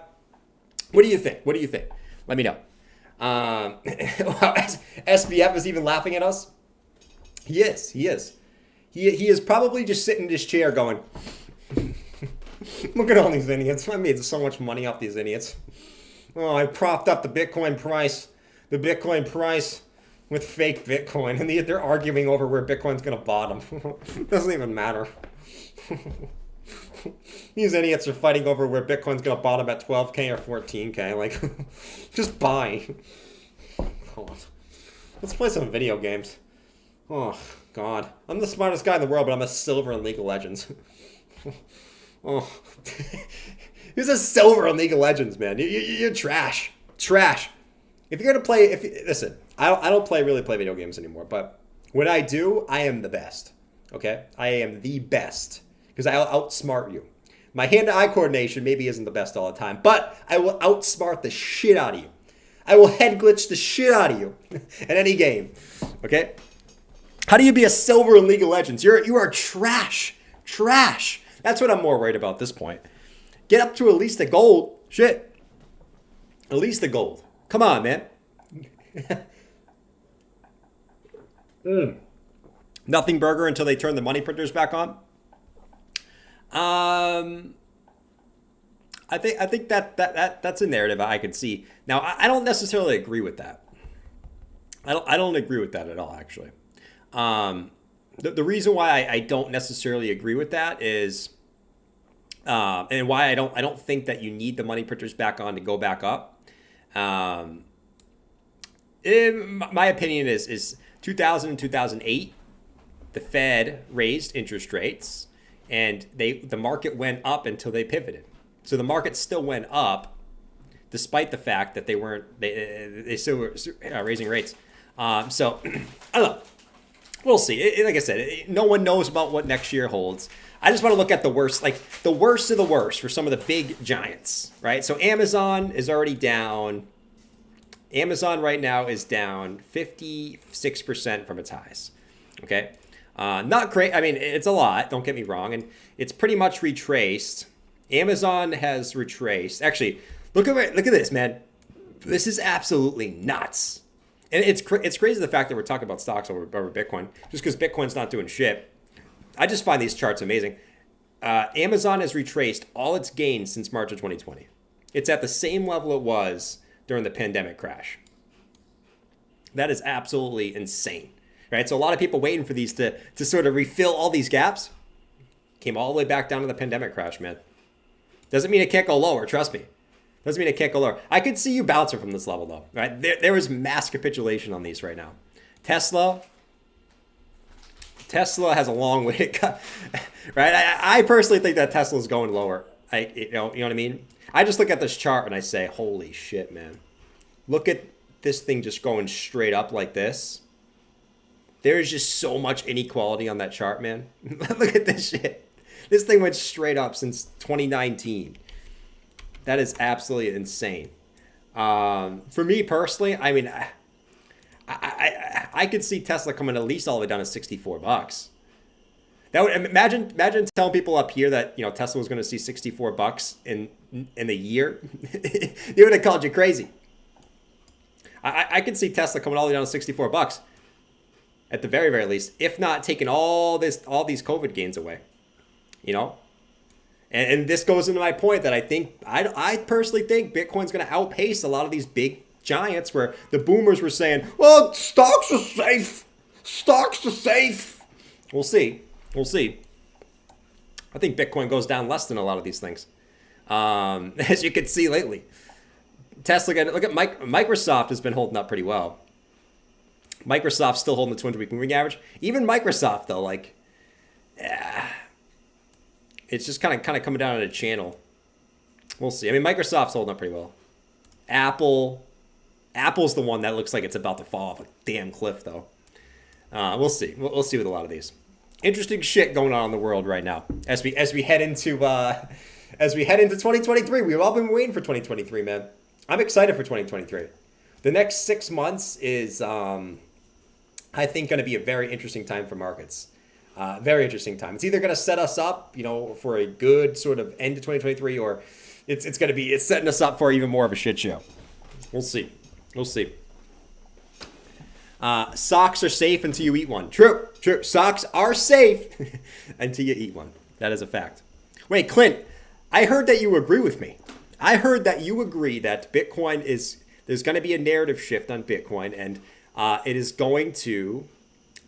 What do you think? What do you think? Let me know. SBF is even laughing at us. He is. He is probably just sitting in his chair going, look at all these idiots. I made so much money off these idiots. Oh, I propped up the Bitcoin price with fake Bitcoin. And they're arguing over where Bitcoin's going to bottom. Doesn't even matter. These idiots are fighting over where Bitcoin's going to bottom at 12K or 14K. Like, just buy. Let's play some video games. Oh, God. I'm the smartest guy in the world, but I'm a silver in League of Legends. Oh. Who's a silver in League of Legends, man? You're trash. Trash. If you're going to play... Listen, I don't really play video games anymore, but when I do, I am the best. Okay? I am the best. Because I'll outsmart you. My hand-to-eye coordination maybe isn't the best all the time, but I will outsmart the shit out of you. I will head glitch the shit out of you in any game. Okay? How do you be a silver in League of Legends? You are trash. Trash. That's what I'm more worried about at this point. Get up to at least a gold. Shit. At least a gold. Come on, man. Nothing burger until they turn the money printers back on. I think that's a narrative I could see. Now, I don't necessarily agree with that. I don't agree with that at all, actually. The reason why I don't necessarily agree with that is, and why I don't think that you need the money printers back on to go back up. My opinion is 2000 and 2008, the Fed raised interest rates, and the market went up until they pivoted. So the market still went up, despite the fact that they still were raising rates. So I don't know. We'll see. Like I said, no one knows about what next year holds. I just want to look at the worst, like the worst of the worst for some of the big giants, right? So Amazon is already down. Amazon right now is down 56% from its highs. Okay. Not great. I mean, it's a lot. Don't get me wrong. And it's pretty much retraced. Amazon has retraced. Actually, look at this, man. This is absolutely nuts. And it's crazy the fact that we're talking about stocks over Bitcoin, just because Bitcoin's not doing shit. I just find these charts amazing. Amazon has retraced all its gains since March of 2020. It's at the same level it was during the pandemic crash. That is absolutely insane, right? So a lot of people waiting for these to sort of refill all these gaps came all the way back down to the pandemic crash, man. Doesn't mean it can't go lower, trust me. Doesn't mean it can't go lower. I could see you bouncing from this level, though. Right? There is mass capitulation on these right now. Tesla has a long way to go. Right? I personally think that Tesla is going lower. You know what I mean? I just look at this chart and I say, holy shit, man. Look at this thing just going straight up like this. There is just so much inequality on that chart, man. Look at this shit. This thing went straight up since 2019. That is absolutely insane. For me personally, I mean, I could see Tesla coming at least all the way down to $64. That would imagine telling people up here that Tesla was going to see $64 in a year. They would have called you crazy. I could see Tesla coming all the way down to $64 at the very, very least, if not taking all these COVID gains away. And this goes into my point that I personally think Bitcoin's going to outpace a lot of these big giants where the boomers were saying, well, stocks are safe. Stocks are safe. We'll see. I think Bitcoin goes down less than a lot of these things. As you can see lately. Tesla, look at Microsoft has been holding up pretty well. Microsoft's still holding the 200-week moving average. Even Microsoft, though, like, it's just kind of coming down on a channel. We'll see. I mean, Microsoft's holding up pretty well. Apple's the one that looks like it's about to fall off a damn cliff, though. We'll see. We'll see with a lot of these. Interesting shit going on in the world right now as we head into 2023. We've all been waiting for 2023, man. I'm excited for 2023. The next 6 months is, I think, going to be a very interesting time for markets. Very interesting time. It's either going to set us up, for a good sort of end to 2023, or it's setting us up for even more of a shit show. We'll see. Socks are safe until you eat one. True. Socks are safe until you eat one. That is a fact. Wait, Clint, I heard that you agree with me. I heard that you agree that Bitcoin there's going to be a narrative shift on Bitcoin, and it is going to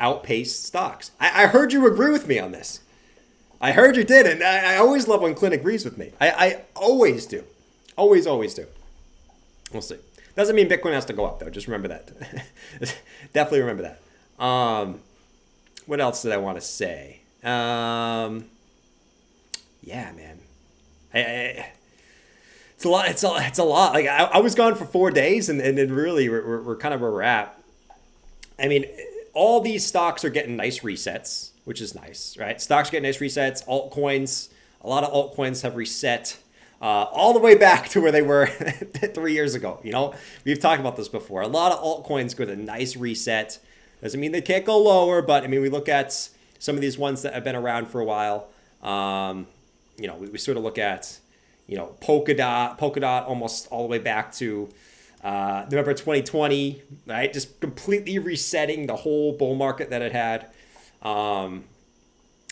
outpace stocks. I heard you agree with me on this. I heard you did, and I always love when Clint agrees with me. I always do. Always do. We'll see. Doesn't mean Bitcoin has to go up, though. Just remember that. Definitely remember that. What else did I want to say? Yeah, man. It's a lot. It's a lot. Like I was gone for 4 days, and then really we're kind of where we're at. I mean, all these stocks are getting nice resets, which is nice, right? Stocks get nice resets. Altcoins, a lot of altcoins have reset. All the way back to where they were 3 years ago. We've talked about this before. A lot of altcoins get a nice reset. Doesn't mean they can't go lower, but I mean, we look at some of these ones that have been around for a while. We sort of look at, Polka Dot almost all the way back to November 2020, right? Just completely resetting the whole bull market that it had.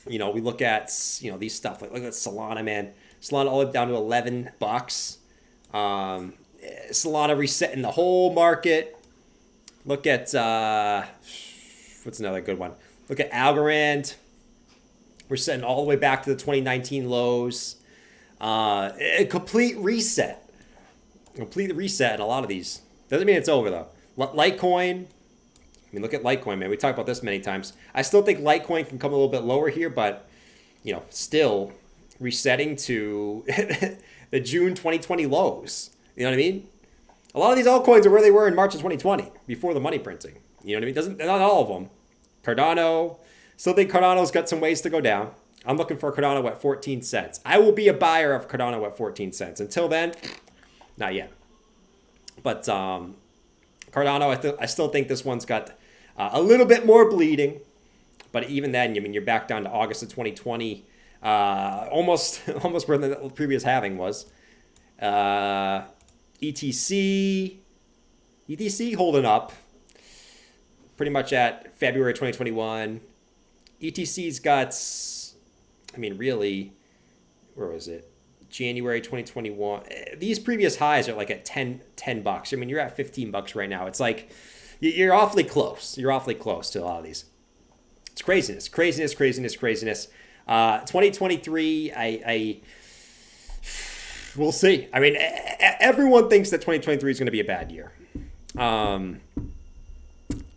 We look at, these stuff like look at Solana, man. Solana all the way down to $11. Solana resetting the whole market. Look at, what's another good one? Look at Algorand. We're setting all the way back to the 2019 lows. A complete reset. Complete reset in a lot of these. Doesn't mean it's over, though. Litecoin. I mean, look at Litecoin, man. We talked about this many times. I still think Litecoin can come a little bit lower here, but, still resetting to the June 2020 lows. You know what I mean? A lot of these altcoins are where they were in March of 2020 before the money printing. You know what I mean? Not all of them. Cardano, still think Cardano's got some ways to go down. I'm looking for Cardano at 14 cents. I will be a buyer of Cardano at 14 cents. Until then, not yet. But Cardano, I still think this one's got a little bit more bleeding. But even then, you're back down to August of 2020. Almost where the previous halving was. ETC holding up pretty much at February 2021. ETC's got, really, where was it? January 2021. These previous highs are like at $10. You're at $15 right now. It's like you're awfully close. You're awfully close to a lot of these. It's craziness. 2023, we'll see. I mean, everyone thinks that 2023 is going to be a bad year.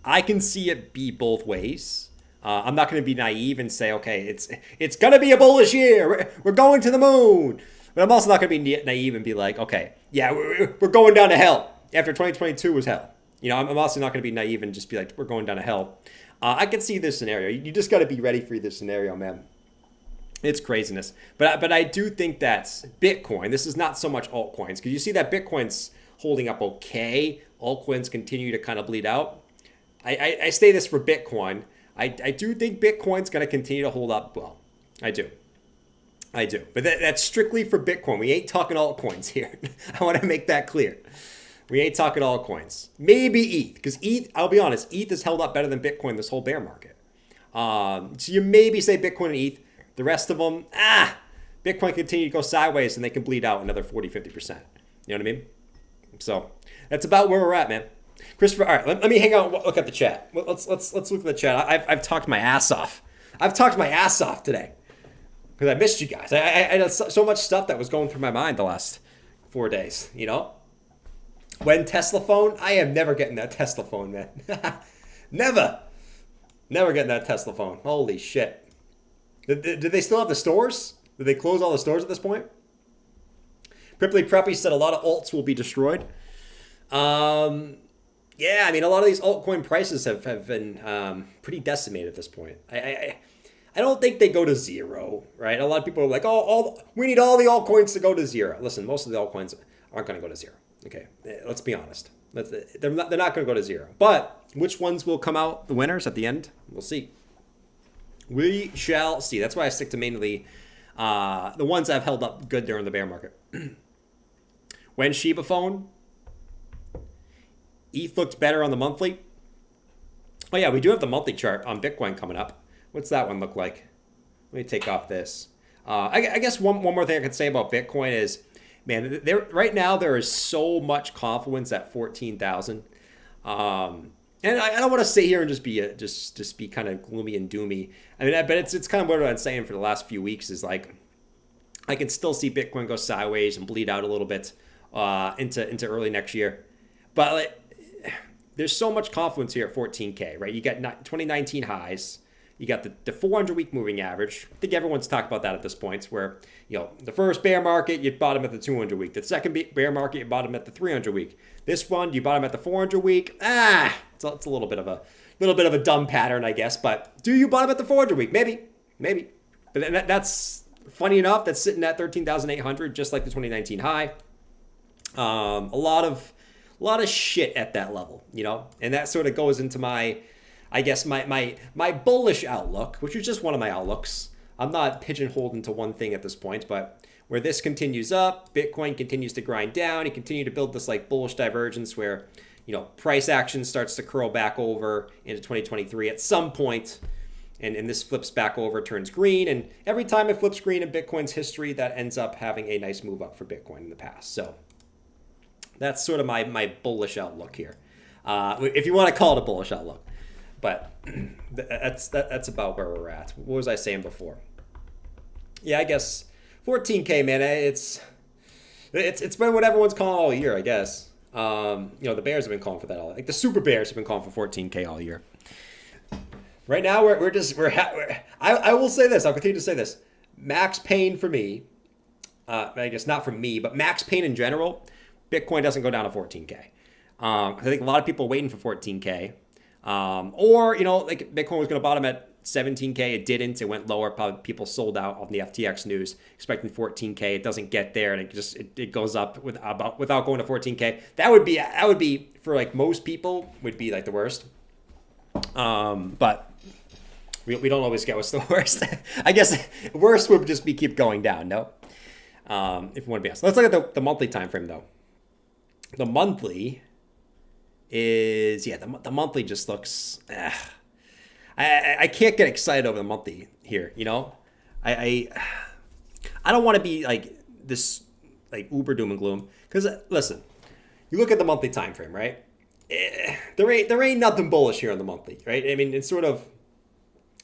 I can see it be both ways. I'm not going to be naive and say, okay, it's going to be a bullish year. We're going to the moon. But I'm also not going to be naive and be like, okay, yeah, we're going down to hell after 2022 was hell. I'm also not going to be naive and just be like, we're going down to hell. I can see this scenario. You just got to be ready for this scenario, man. It's craziness. But I do think that Bitcoin, this is not so much altcoins, because you see that Bitcoin's holding up okay. Altcoins continue to kind of bleed out. I say this for Bitcoin. I do think Bitcoin's going to continue to hold up well. I do. But that's strictly for Bitcoin. We ain't talking altcoins here. I want to make that clear. We ain't talking altcoins. Maybe ETH, because ETH, I'll be honest, ETH has held up better than Bitcoin this whole bear market. So you maybe say Bitcoin and ETH. The rest of them, Bitcoin continue to go sideways and they can bleed out another 40-50%. You know what I mean? So that's about where we're at, man. Christopher, all right, let me hang out and look at the chat. Let's look at the chat. I've talked my ass off. I've talked my ass off today because I missed you guys. I had so much stuff that was going through my mind the last 4 days, When Tesla phone? I am never getting that Tesla phone, man. Never getting that Tesla phone. Holy shit. Did they still have the stores? Did they close all the stores at this point? Pripply Preppy said a lot of alts will be destroyed. Yeah, I mean, a lot of these altcoin prices have been pretty decimated at this point. I don't think they go to zero, right? A lot of people are like, oh, we need all the altcoins to go to zero. Listen, most of the altcoins aren't going to go to zero. Okay, let's be honest. They're not going to go to zero. But which ones will come out the winners at the end? We'll see. We shall see. That's why I stick to mainly the ones that have held up good during the bear market. When Shiba phone, ETH looked better on the monthly. Oh yeah, we do have the monthly chart on Bitcoin coming up. What's that one look like? Let me take off this. I guess one more thing I could say about Bitcoin is, man, right now there is so much confluence at 14,000. And I don't want to sit here and just be kind of gloomy and doomy. I mean, but it's kind of what I've been saying for the last few weeks is like, I can still see Bitcoin go sideways and bleed out a little bit into early next year. But like, there's so much confluence here at 14K, right? You got 2019 highs. You got the 400-week moving average. I think everyone's talked about that at this point, where, you know, the first bear market, you bottom at the 200-week. The second bear market, you bottom at the 300-week. This one, you bottom at the 400-week. It's a little bit of a dumb pattern, I guess. But do you bottom at the 400-week? Maybe. But that's funny enough. That's sitting at 13,800, just like the 2019 high. A lot of shit at that level, you know, and that sort of goes into my bullish outlook, which is just one of my outlooks. I'm not pigeonholed into one thing at this point, but where this continues up, Bitcoin continues to grind down. You continue to build this like bullish divergence where, you know, price action starts to curl back over into 2023 at some point, and this flips back over, turns green, and every time it flips green in Bitcoin's history, that ends up having a nice move up for Bitcoin in the past. So that's sort of my bullish outlook here, if you want to call it a bullish outlook. But that's about where we're at. What was I saying before? Yeah, I guess 14K, man. It's been what everyone's calling all year, I guess. You know, the Bears have been calling for that all. Like the Super Bears have been calling for 14K all year. Right now, I will say this. I'll continue to say this. Max pain for me. I guess not for me, but max pain in general. Bitcoin doesn't go down to 14K. I think a lot of people are waiting for 14K. Or, you know, like Bitcoin was going to bottom at 17K. It didn't. It went lower. Probably people sold out on the FTX news, expecting 14K. It doesn't get there, and it goes up without going to 14K. That would be for like most people would be like the worst. But we don't always get what's the worst. I guess worst would just be keep going down. No. If you want to be honest, let's look at the monthly time frame though. The monthly is, the monthly just looks, I can't get excited over the monthly here, you know? I don't want to be like this, like uber doom and gloom, because listen, you look at the monthly time frame, right? There ain't nothing bullish here on the monthly, right? I mean, it's sort of,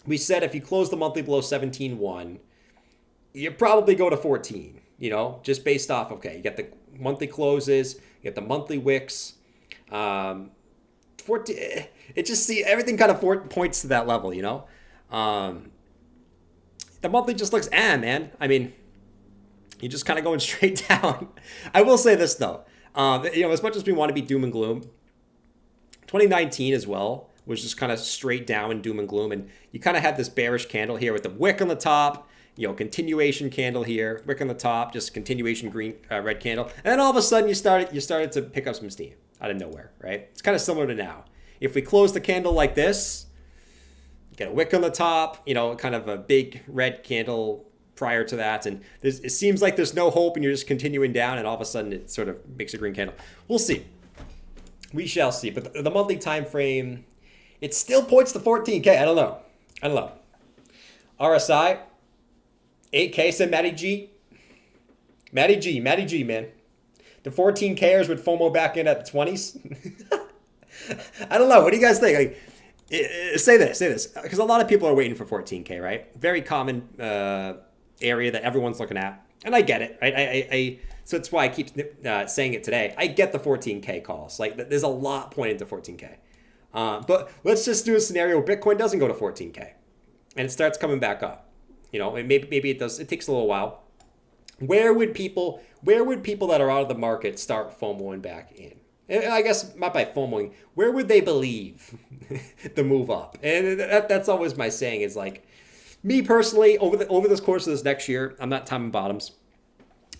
we said if you close the monthly below 17.1, you probably go to 14, you know, just based off, okay, you get the monthly closes, you get the monthly wicks, 14, it just everything kind of points to that level, you know. The monthly just looks man. I mean, you're just kind of going straight down. I will say this though, you know, as much as we want to be doom and gloom, 2019 as well was just kind of straight down and doom and gloom, and you kind of had this bearish candle here with the wick on the top. You know, continuation candle here, wick on the top, just continuation green, red candle. And then all of a sudden you started to pick up some steam out of nowhere, right? It's kind of similar to now. If we close the candle like this, get a wick on the top, you know, kind of a big red candle prior to that. And it seems like there's no hope and you're just continuing down, and all of a sudden it sort of makes a green candle. We'll see. We shall see. But the monthly time frame, it still points to 14K. I don't know. RSI, 8K, said Matty G. Matty G, man. The 14Kers would FOMO back in at the 20s. I don't know. What do you guys think? Like, say this. Because a lot of people are waiting for 14K, right? Very common area that everyone's looking at. And I get it, right? So that's why I keep saying it today. I get the 14K calls. Like, there's a lot pointing to 14K. But let's just do a scenario where Bitcoin doesn't go to 14K and it starts coming back up. And maybe it does. It takes a little while. Where would people that are out of the market start FOMOing back in? I guess not by FOMOing. Where would they believe the move up? And that's always my saying is like, me personally, over this course of this next year, I'm not timing bottoms.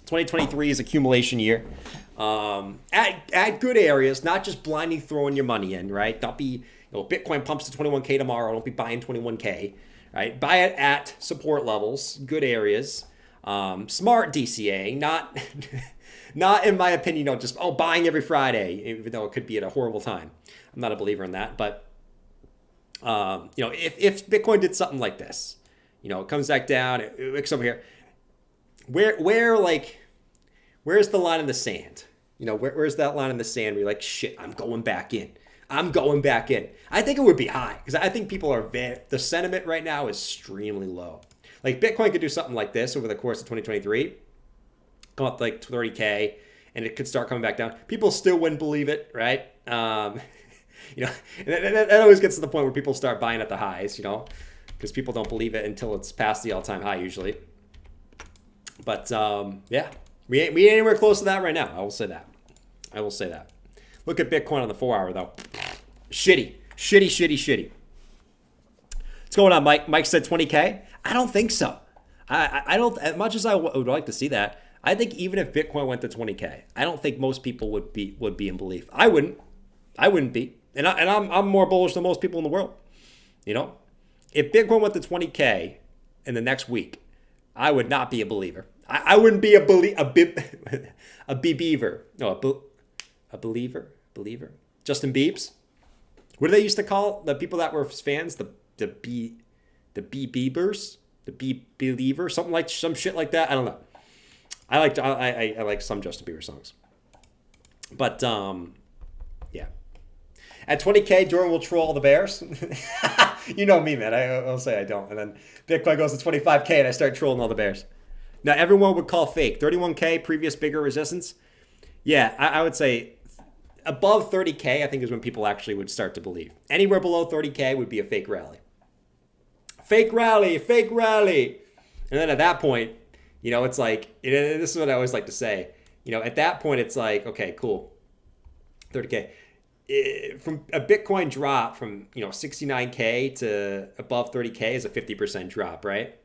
2023 is accumulation year. At good areas, not just blindly throwing your money in, right? Don't be, Bitcoin pumps to 21K tomorrow. Don't be buying 21K, right? Buy it at support levels, good areas. Smart DCA, not not in my opinion, just buying every Friday, even though it could be at a horrible time. I'm not a believer in that, but if Bitcoin did something like this, it comes back down, it wicks over here. Where's the line in the sand? Where's that line in the sand where you're like, shit, I'm going back in. I think it would be high because I think people are the sentiment right now is extremely low. Like Bitcoin could do something like this over the course of 2023, come up to like 30K, and it could start coming back down. People still wouldn't believe it, right? And that always gets to the point where people start buying at the highs, because people don't believe it until it's past the all-time high usually. But yeah, we ain't anywhere close to that right now. I will say that. Look at Bitcoin on the 4-hour though. Shitty. What's going on, Mike? Mike said 20K. I don't think so. I don't. As much as I would like to see that, I think even if Bitcoin went to 20K, I don't think most people would be in belief. I wouldn't be, and I'm more bullish than most people in the world. If Bitcoin went to 20K in the next week, I would not be a believer. I wouldn't be a believer. No, a believer. Justin Biebs. What do they used to call the people that were fans? The Biebers, the believer, some shit like that. I don't know. I like some Justin Bieber songs, but yeah. At 20K, Jordan will troll all the bears. You know me, man. I'll say I don't, and then Bitcoin goes to 25K, and I start trolling all the bears. Now everyone would call fake 31K previous bigger resistance. Yeah, I would say above 30K, I think is when people actually would start to believe. Anywhere below 30K would be a fake rally. Fake rally. And then at that point, it's like, this is what I always like to say. At that point, it's like, okay, cool. 30K. From a Bitcoin drop from, 69K to above 30K is a 50% drop, right?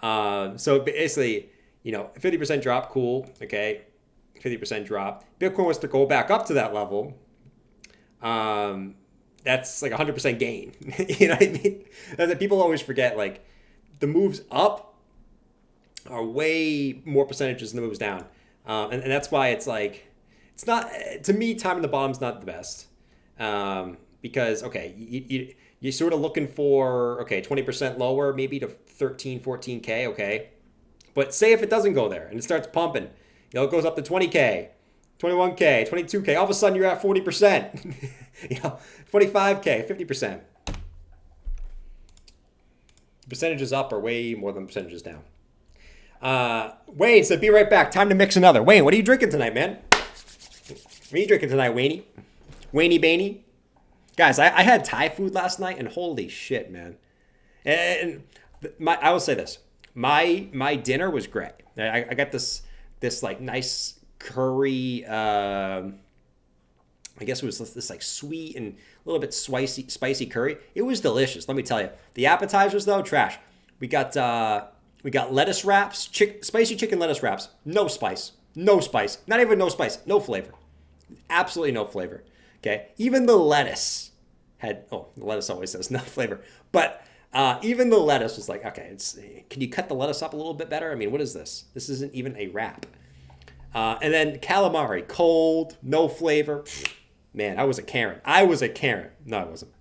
So basically, 50% drop, cool. Okay. 50% drop. Bitcoin was to go back up to that level. That's like 100% gain. You know what I mean? That people always forget, like the moves up are way more percentages than the moves down. And that's why it's like, it's not, to me, timing the bottom's not the best. Because, okay, you're sort of looking for, 20% lower, maybe to 13, 14K, okay. But say if it doesn't go there and it starts pumping, it goes up to 20K, 21K, 22K. All of a sudden, you're at 40%. 25K, 50%. Percentages up are way more than percentages down. Wayne said, be right back. Time to mix another. Wayne, what are you drinking tonight, man? What are you drinking tonight, Wayne? Wayne Baney? Guys, I had Thai food last night, and holy shit, man. And I will say this. My dinner was great. I got this like nice curry, I guess it was this like sweet and a little bit spicy curry. It was delicious, let me tell you. The appetizers though, trash. We got lettuce wraps, spicy chicken lettuce wraps. No spice. Not even no spice. No flavor. Absolutely no flavor. Okay. Even the lettuce had. The lettuce always says no flavor, but even the lettuce was like, okay, can you cut the lettuce up a little bit better? I mean, what is this? This isn't even a wrap. And then calamari, cold, no flavor. Man, I was a Karen. No, I wasn't.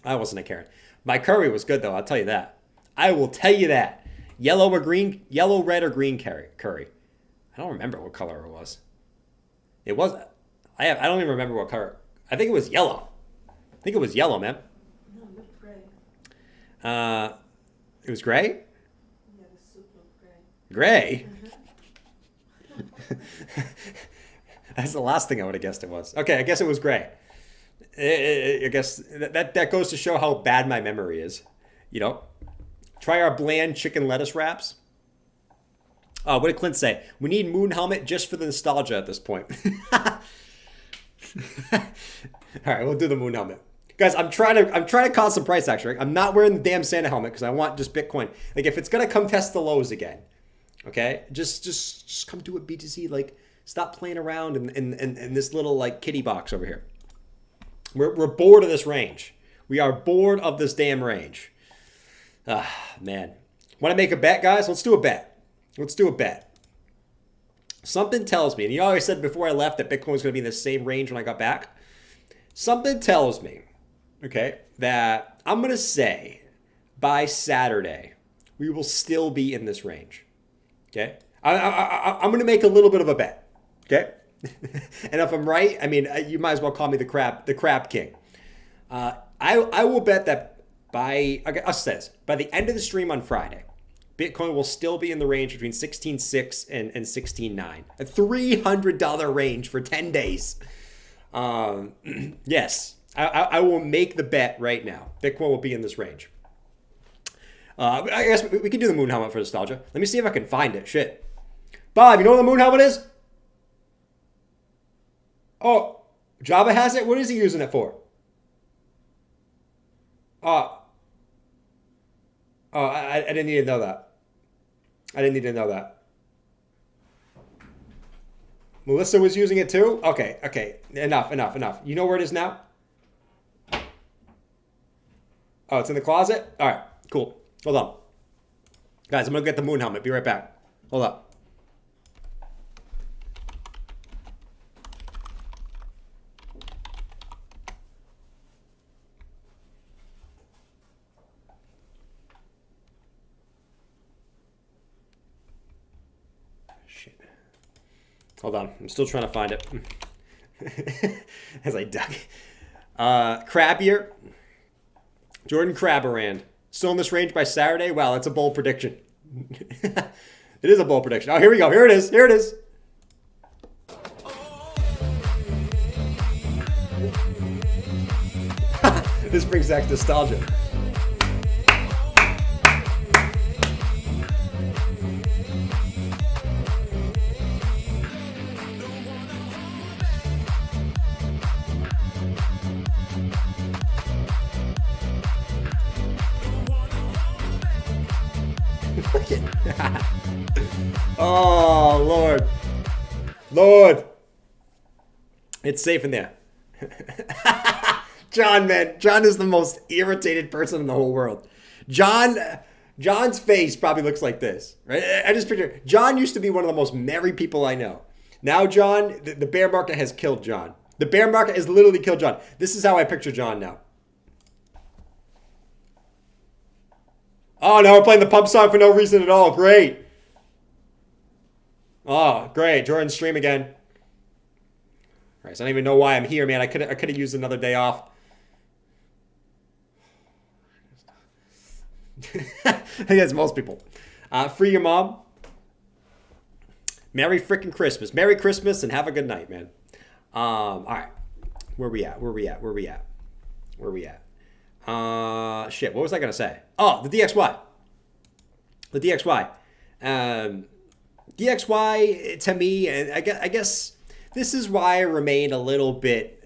I wasn't a Karen. My curry was good though. I'll tell you that. I will tell you that. Yellow, red, or green curry. I don't remember what color it was. It was. I don't even remember what color. I think it was yellow. Man. No, it looked gray. It was gray? Yeah, the soup looked gray. Gray? That's the last thing I would have guessed it was. Okay, I guess it was gray. I guess that goes to show how bad my memory is. You know, try our bland chicken lettuce wraps. What did Clint say? We need Moon Helmet just for the nostalgia at this point. All right, we'll do the Moon Helmet. Guys, I'm trying to cause some price action. Right? I'm not wearing the damn Santa helmet because I want just Bitcoin. Like, if it's gonna come test the lows again, okay, just come do it, BTC. Like, stop playing around in this little like kitty box over here. We're bored of this range. We are bored of this damn range. Ah, man. Want to make a bet, guys? Let's do a bet. Let's do a bet. Something tells me, and you always said before I left that Bitcoin was going to be in the same range when I got back. Something tells me, okay, that I'm going to say by Saturday, we will still be in this range. Okay? I'm going to make a little bit of a bet. Okay? And if I'm right, I mean, you might as well call me the crab king. I will bet that by the end of the stream on Friday, Bitcoin will still be in the range between 16.6 and 16.9. A $300 range for 10 days. Yes, I will make the bet right now. Bitcoin will be in this range. I guess we can do the Moon Helmet for nostalgia. Let me see if I can find it. Shit. Bob, you know what the Moon Helmet is? Oh, Java has it? What is he using it for? I didn't need to know that. I didn't need to know that. Melissa was using it too? Okay. Enough. You know where it is now? Oh, it's in the closet? All right, cool. Hold on. Guys, I'm going to get the Moon Helmet. Be right back. Hold up. Hold on, I'm still trying to find it. As I dug. Crabbier. Jordan Camirand. Still in this range by Saturday? Wow, that's a bold prediction. It is a bold prediction. Oh, here we go. Here it is. This brings back nostalgia. Oh, Lord. It's safe in there. John, man. John is the most irritated person in the whole world. John's face probably looks like this, right? I just picture, John used to be one of the most merry people I know. Now, John, the bear market has killed John. The bear market has literally killed John. This is how I picture John now. Oh, now we're playing the pump song for no reason at all. Great. Oh, great. Jordan's stream again. All right, so I don't even know why I'm here, man. I could have used another day off. I think that's most people. Free your mom. Merry freaking Christmas. Merry Christmas and have a good night, man. All right. Where we at? Shit, what was I going to say? Oh, the DXY. DXY, to me, and I guess this is why I remain a little bit...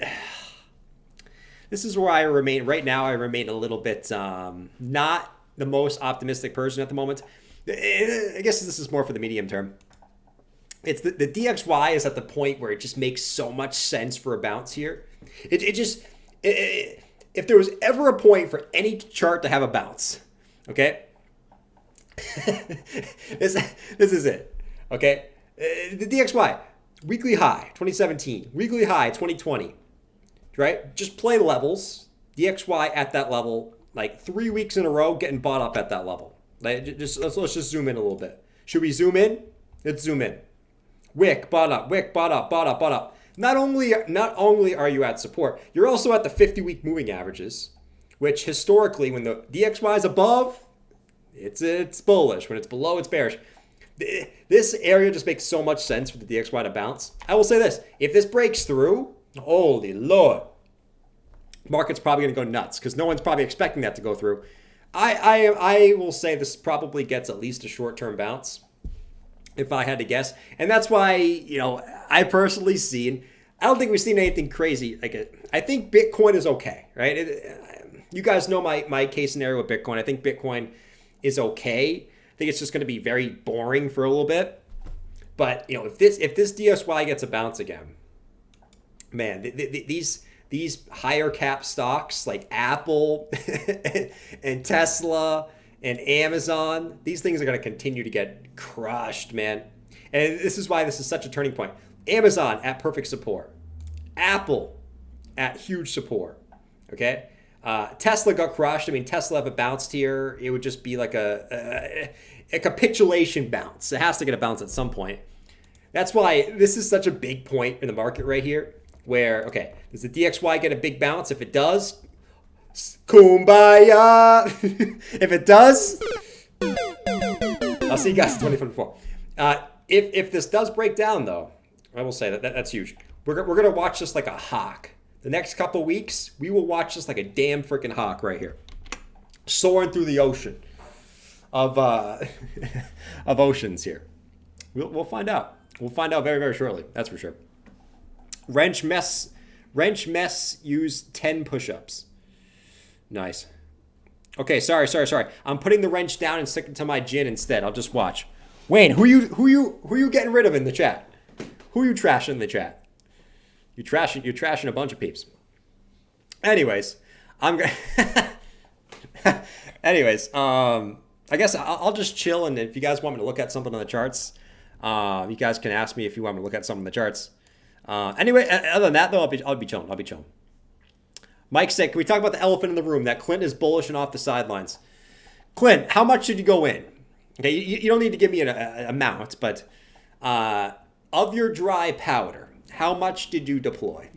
This is where I remain... Right now, I remain a little bit not the most optimistic person at the moment. I guess this is more for the medium term. It's the DXY is at the point where it just makes so much sense for a bounce here. If there was ever a point for any chart to have a bounce, okay? this is it, okay? The DXY, weekly high, 2017, weekly high, 2020, right? Just play levels, DXY at that level, like 3 weeks in a row, getting bought up at that level. Like, let's just zoom in a little bit. Should we zoom in? Let's zoom in. Wick, bought up. Not only are you at support, you're also at the 50-week moving averages, which historically, when the DXY is above, it's bullish. When it's below, it's bearish. This area just makes so much sense for the DXY to bounce. I will say this: if this breaks through, holy Lord, market's probably going to go nuts because no one's probably expecting that to go through. I will say this probably gets at least a short-term bounce if I had to guess. And that's why, I personally seen, I don't think we've seen anything crazy. I think Bitcoin is okay, right? You guys know my case scenario with Bitcoin. I think Bitcoin is okay. I think it's just going to be very boring for a little bit. But, if this DSY gets a bounce again, man, these higher cap stocks like Apple and Tesla and Amazon, these things are going to continue to get crushed, man. And this is why this is such a turning point. Amazon at perfect support. Apple at huge support. Okay? Tesla got crushed. I mean, Tesla, if it bounced here, it would just be like a capitulation bounce. It has to get a bounce at some point. That's why this is such a big point in the market right here where, okay, does the DXY get a big bounce? If it does, kumbaya. If it does, I'll see you guys in 2024. If this does break down, though, I will say that's huge. We're going to watch this like a hawk. The next couple weeks, we will watch this like a damn freaking hawk right here. Soaring through the ocean of oceans here. We'll find out. We'll find out very, very shortly. That's for sure. Wrench mess used 10 push-ups. Nice. Okay, sorry. I'm putting the wrench down and sticking to my gin instead. I'll just watch. Wayne, who you getting rid of in the chat? Who you trashing in the chat? You're trashing a bunch of peeps. Anyways, Anyways, I guess I'll just chill, and if you guys want me to look at something on the charts, you guys can ask me if you want me to look at something on the charts. Anyway, other than that, though, I'll be chilling. Mike said, can we talk about the elephant in the room? That Clint is bullish and off the sidelines. Clint, how much should you go in? Okay, you don't need to give me an amount, but of your dry powder, how much did you deploy?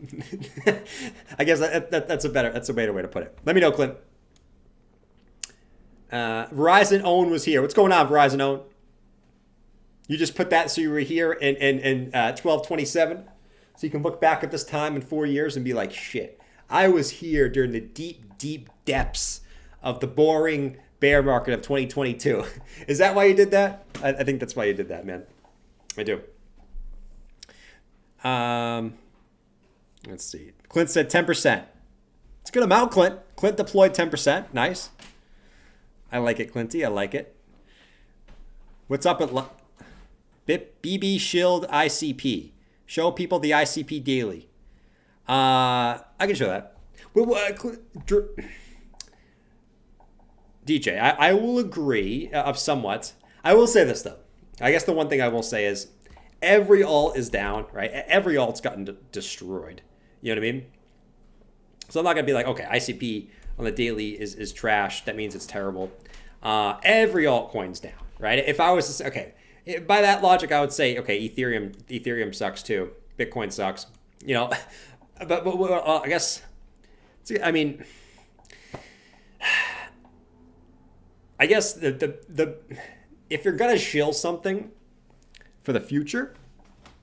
I guess that's a better way to put it. Let me know, Clint. Verizon Own was here. What's going on, Verizon Own? You just put that so you were here in 1227, so you can look back at this time in 4 years and be like, shit, I was here during the deep depths of the boring bear market of 2022. Is that why you did that? I think that's why you did that, man. I do. Let's see. Clint said 10%. It's a good amount, Clint. Clint deployed 10%. Nice. I like it, Clinty. I like it. What's up at BB Shield ICP? Show people the ICP daily. I can show that. DJ, I will agree of somewhat. I will say this, though. I guess the one thing I will say is every alt is down, right? Every alt's gotten destroyed. You know what I mean? So I'm not going to be like, okay, ICP on the daily is trash. That means it's terrible. Every altcoin's down, right? If I was to say, okay, by that logic, I would say, okay, Ethereum sucks too. Bitcoin sucks, but I guess, I mean, I guess the if you're gonna shill something for the future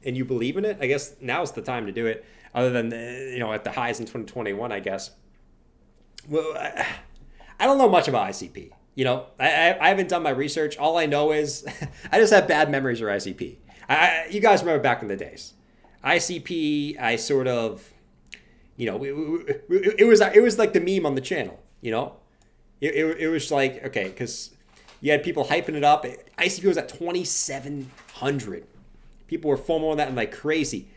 and you believe in it, I guess now's the time to do it. Other than at the highs in 2021, I guess. Well, I don't know much about ICP. I haven't done my research. All I know is I just have bad memories of ICP. You guys remember back in the days, ICP. I sort of, it was like the meme on the channel. It was like, okay, because you had people hyping it up. ICP was at 2,700. People were FOMOing that and like crazy,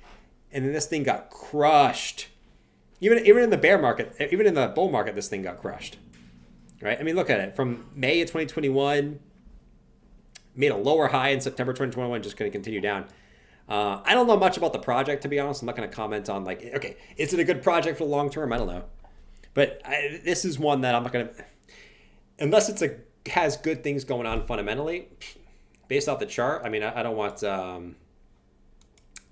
and then this thing got crushed. Even in the bear market, even in the bull market, this thing got crushed. Right? I mean, look at it. From May of 2021, made a lower high in September 2021, just going to continue down. I don't know much about the project, to be honest. I'm not going to comment on, like, okay, is it a good project for the long term? I don't know. But this is one that I'm not going to, unless has good things going on fundamentally, based off the chart. I mean, I don't want, I'm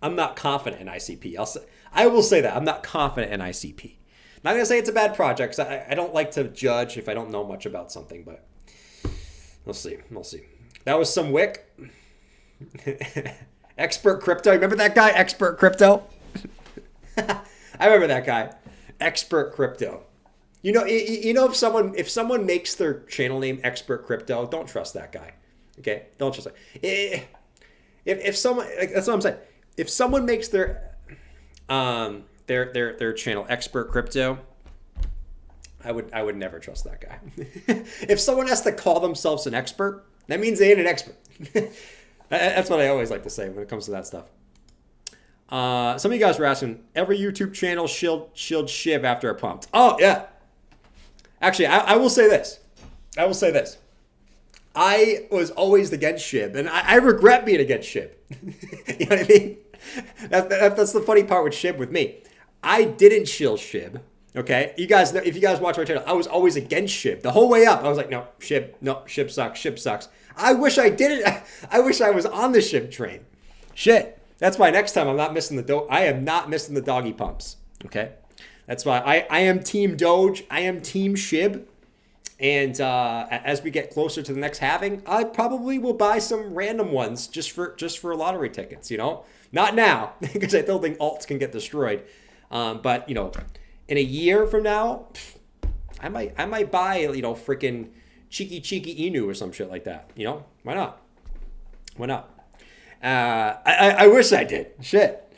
not confident in ICP. I will say that. I'm not confident in ICP. Not going to say it's a bad project, because I don't like to judge if I don't know much about something, but we'll see. That was some wick. Expert Crypto. Remember that guy, Expert Crypto? I remember that guy. Expert Crypto. If someone makes their channel name Expert Crypto, don't trust that guy. Okay, don't trust it. If someone, that's what I'm saying. If someone makes their channel Expert Crypto, I would never trust that guy. If someone has to call themselves an expert, that means they ain't an expert. That's what I always like to say when it comes to that stuff. Some of you guys were asking, every YouTube channel shield SHIB after a pumped. Oh, yeah. Actually, I will say this. I was always against SHIB, and I regret being against SHIB. You know what I mean? That's the funny part with SHIB with me. I didn't shield SHIB. Okay, you guys know, if you guys watch my channel, I was always against SHIB the whole way up. I was like, no, SHIB sucks. I wish I didn't. I wish I was on the SHIB train. Shit. That's why next time I'm not missing I am not missing the doggy pumps. Okay, that's why I am Team Doge. I am Team SHIB. And as we get closer to the next halving, I probably will buy some random ones just for lottery tickets. Not now because I still think alts can get destroyed. But in a year from now, I might buy freaking cheeky Inu or some shit like that. Why not? I wish I did. Shit.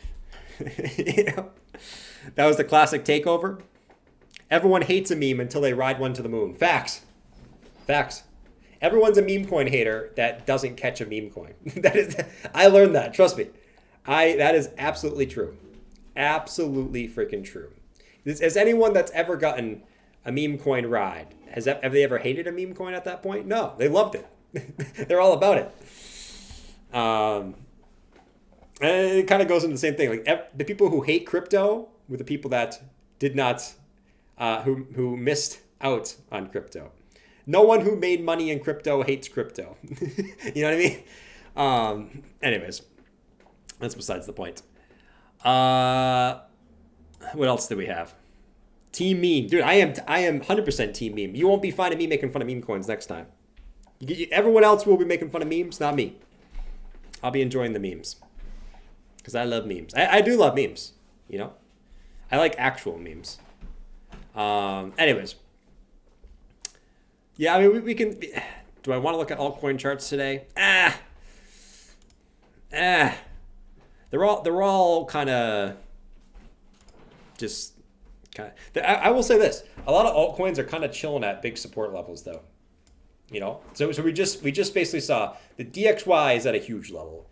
That was the classic takeover. Everyone hates a meme until they ride one to the moon. Facts. Everyone's a meme coin hater that doesn't catch a meme coin. I learned that. Trust me. That is absolutely true. Absolutely freaking true. Has anyone that's ever gotten a meme coin ride, have they ever hated a meme coin at that point? No, they loved it. They're all about it. And it kind of goes into the same thing. Like the people who hate crypto were the people that did not, who missed out on crypto. No one who made money in crypto hates crypto. You know what I mean? Anyways, that's besides the point. What else do we have? Team meme. Dude, I am 100% team meme. You won't be finding me making fun of meme coins next time. Everyone else will be making fun of memes, not me. I'll be enjoying the memes. Because I love memes. I do love memes, I like actual memes. Anyways. Yeah, I mean, we can... Do I want to look at altcoin charts today? They're all kind of... Just... I will say this. A lot of altcoins are kind of chilling at big support levels, though. So we just basically saw the DXY is at a huge level.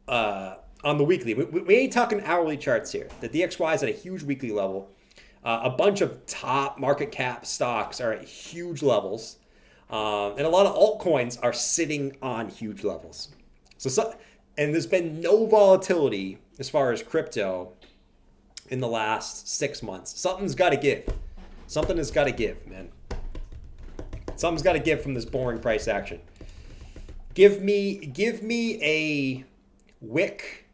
On the weekly, we ain't talking hourly charts here. The DXY is at a huge weekly level. A bunch of top market cap stocks are at huge levels. And a lot of altcoins are sitting on huge levels. And there's been no volatility as far as crypto in the last 6 months. Something's got to give. Something has got to give, man. Something's got to give from this boring price action. Give me a wick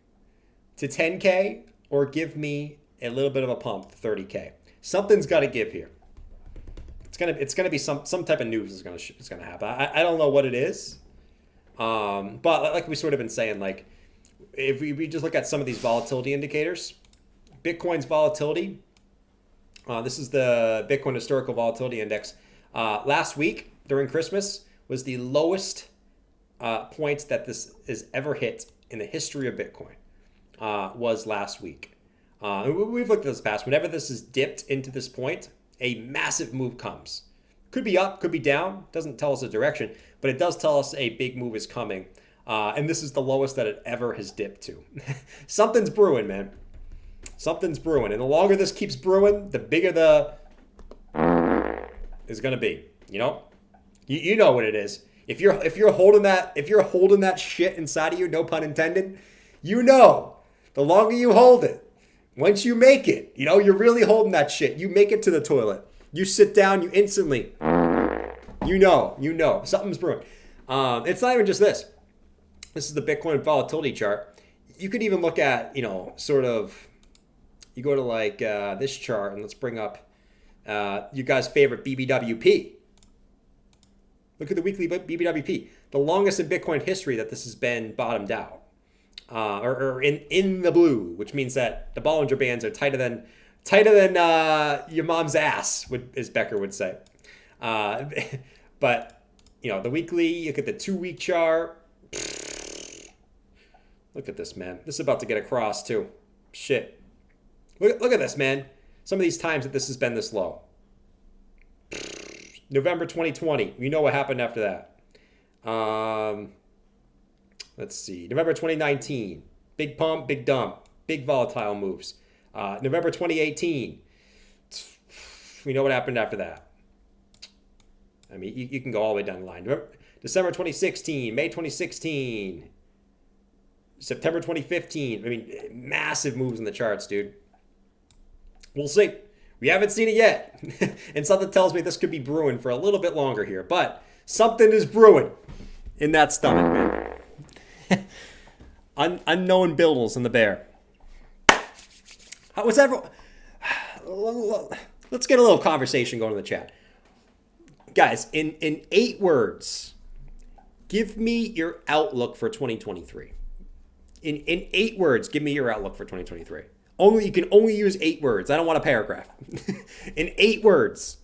to 10K or give me a little bit of a pump to 30K. Something's got to give here. It's gonna be some type of news is gonna happen. I don't know what it is, but like we sort of been saying, like if we just look at some of these volatility indicators, Bitcoin's volatility. This is the Bitcoin Historical Volatility Index. Last week during Christmas was the lowest point that this has ever hit in the history of Bitcoin. Was last week. We've looked at this past. Whenever this is dipped into this point, a massive move comes. Could be up, could be down. Doesn't tell us a direction, but it does tell us a big move is coming. And this is the lowest that it ever has dipped to. Something's brewing, man. Something's brewing. And the longer this keeps brewing, the bigger the is going to be. You know what it is. If you're holding that shit inside of you, no pun intended, the longer you hold it, once you make it, you're really holding that shit. You make it to the toilet. You sit down, you instantly, something's brewing. It's not even just this. This is the Bitcoin volatility chart. You could even look at, you go to this chart and let's bring up you guys' favorite BBWP. Look at the weekly BBWP. The longest in Bitcoin history that this has been bottomed out. Or in the blue, which means that the Bollinger Bands are tighter than Tighter than your mom's ass, as Becker would say. But, you know, the weekly, look at the 2-week chart. Look at this, man. This is about to get across, too. Shit. Look at this, man. Some of these times that this has been this low. November 2020. You know what happened after that. Let's see. November 2019. Big pump, big dump. Big volatile moves. November 2018. We know what happened after that. I mean, you can go all the way down the line. December 2016. May 2016. September 2015. I mean, massive moves in the charts, dude. We'll see. We haven't seen it yet. And something tells me this could be brewing for a little bit longer here. But something is brewing in that stomach, man. Unknown buildles in the bear. How was everyone? Let's get a little conversation going in the chat. Guys, in 8 words, give me your outlook for 2023. In 8 words, give me your outlook for 2023. You can only use 8 words. I don't want a paragraph. In 8 words,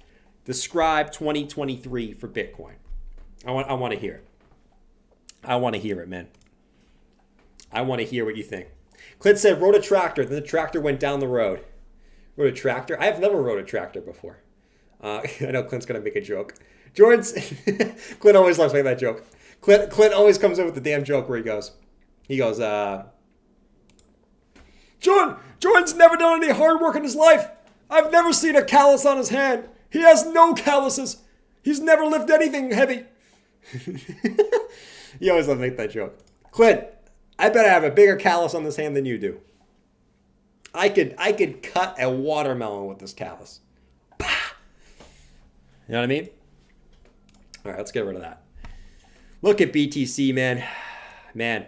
describe 2023 for Bitcoin. I want to hear it. I want to hear it, man. I want to hear what you think. Clint said, rode a tractor. Then the tractor went down the road. Rode a tractor? I have never rode a tractor before. I know Clint's going to make a joke. Clint always loves making that joke. Clint always comes in with the damn joke where he goes, Jordan's never done any hard work in his life. I've never seen a callus on his hand. He has no calluses. He's never lifted anything heavy. He always loves to make that joke. Clint, I bet I have a bigger callus on this hand than you do. I could cut a watermelon with this callus. You know what I mean? All right, let's get rid of that. Look at BTC, man. Man,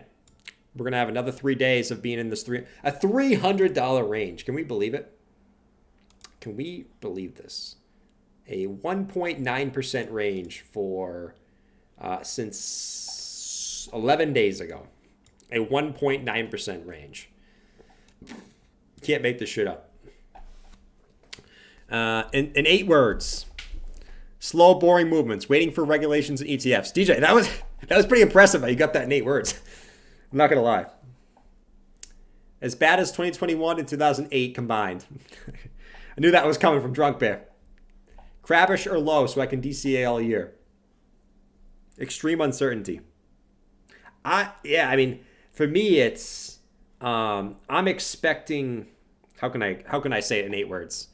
we're going to have another 3 days of being in this a $300 range. Can we believe it? Can we believe this? A 1.9% range for since 11 days ago. A 1.9% range. Can't make this shit up. In 8 words. Slow, boring movements, waiting for regulations and ETFs. DJ, that was pretty impressive how you got that in 8 words. I'm not going to lie. As bad as 2021 and 2008 combined. I knew that was coming from Drunk Bear. Crabbish or low so I can DCA all year. Extreme uncertainty. I mean, for me, it's, I'm expecting, how can I say it in 8 words?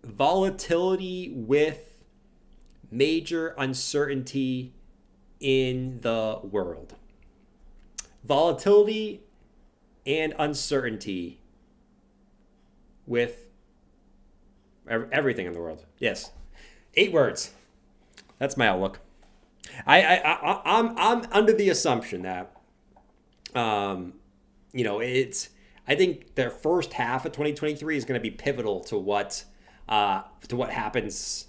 Volatility with major uncertainty in the world. Volatility and uncertainty with everything in the world. Yes. 8 words. That's my outlook. I'm under the assumption that, I think their first half of 2023 is going to be pivotal to what happens,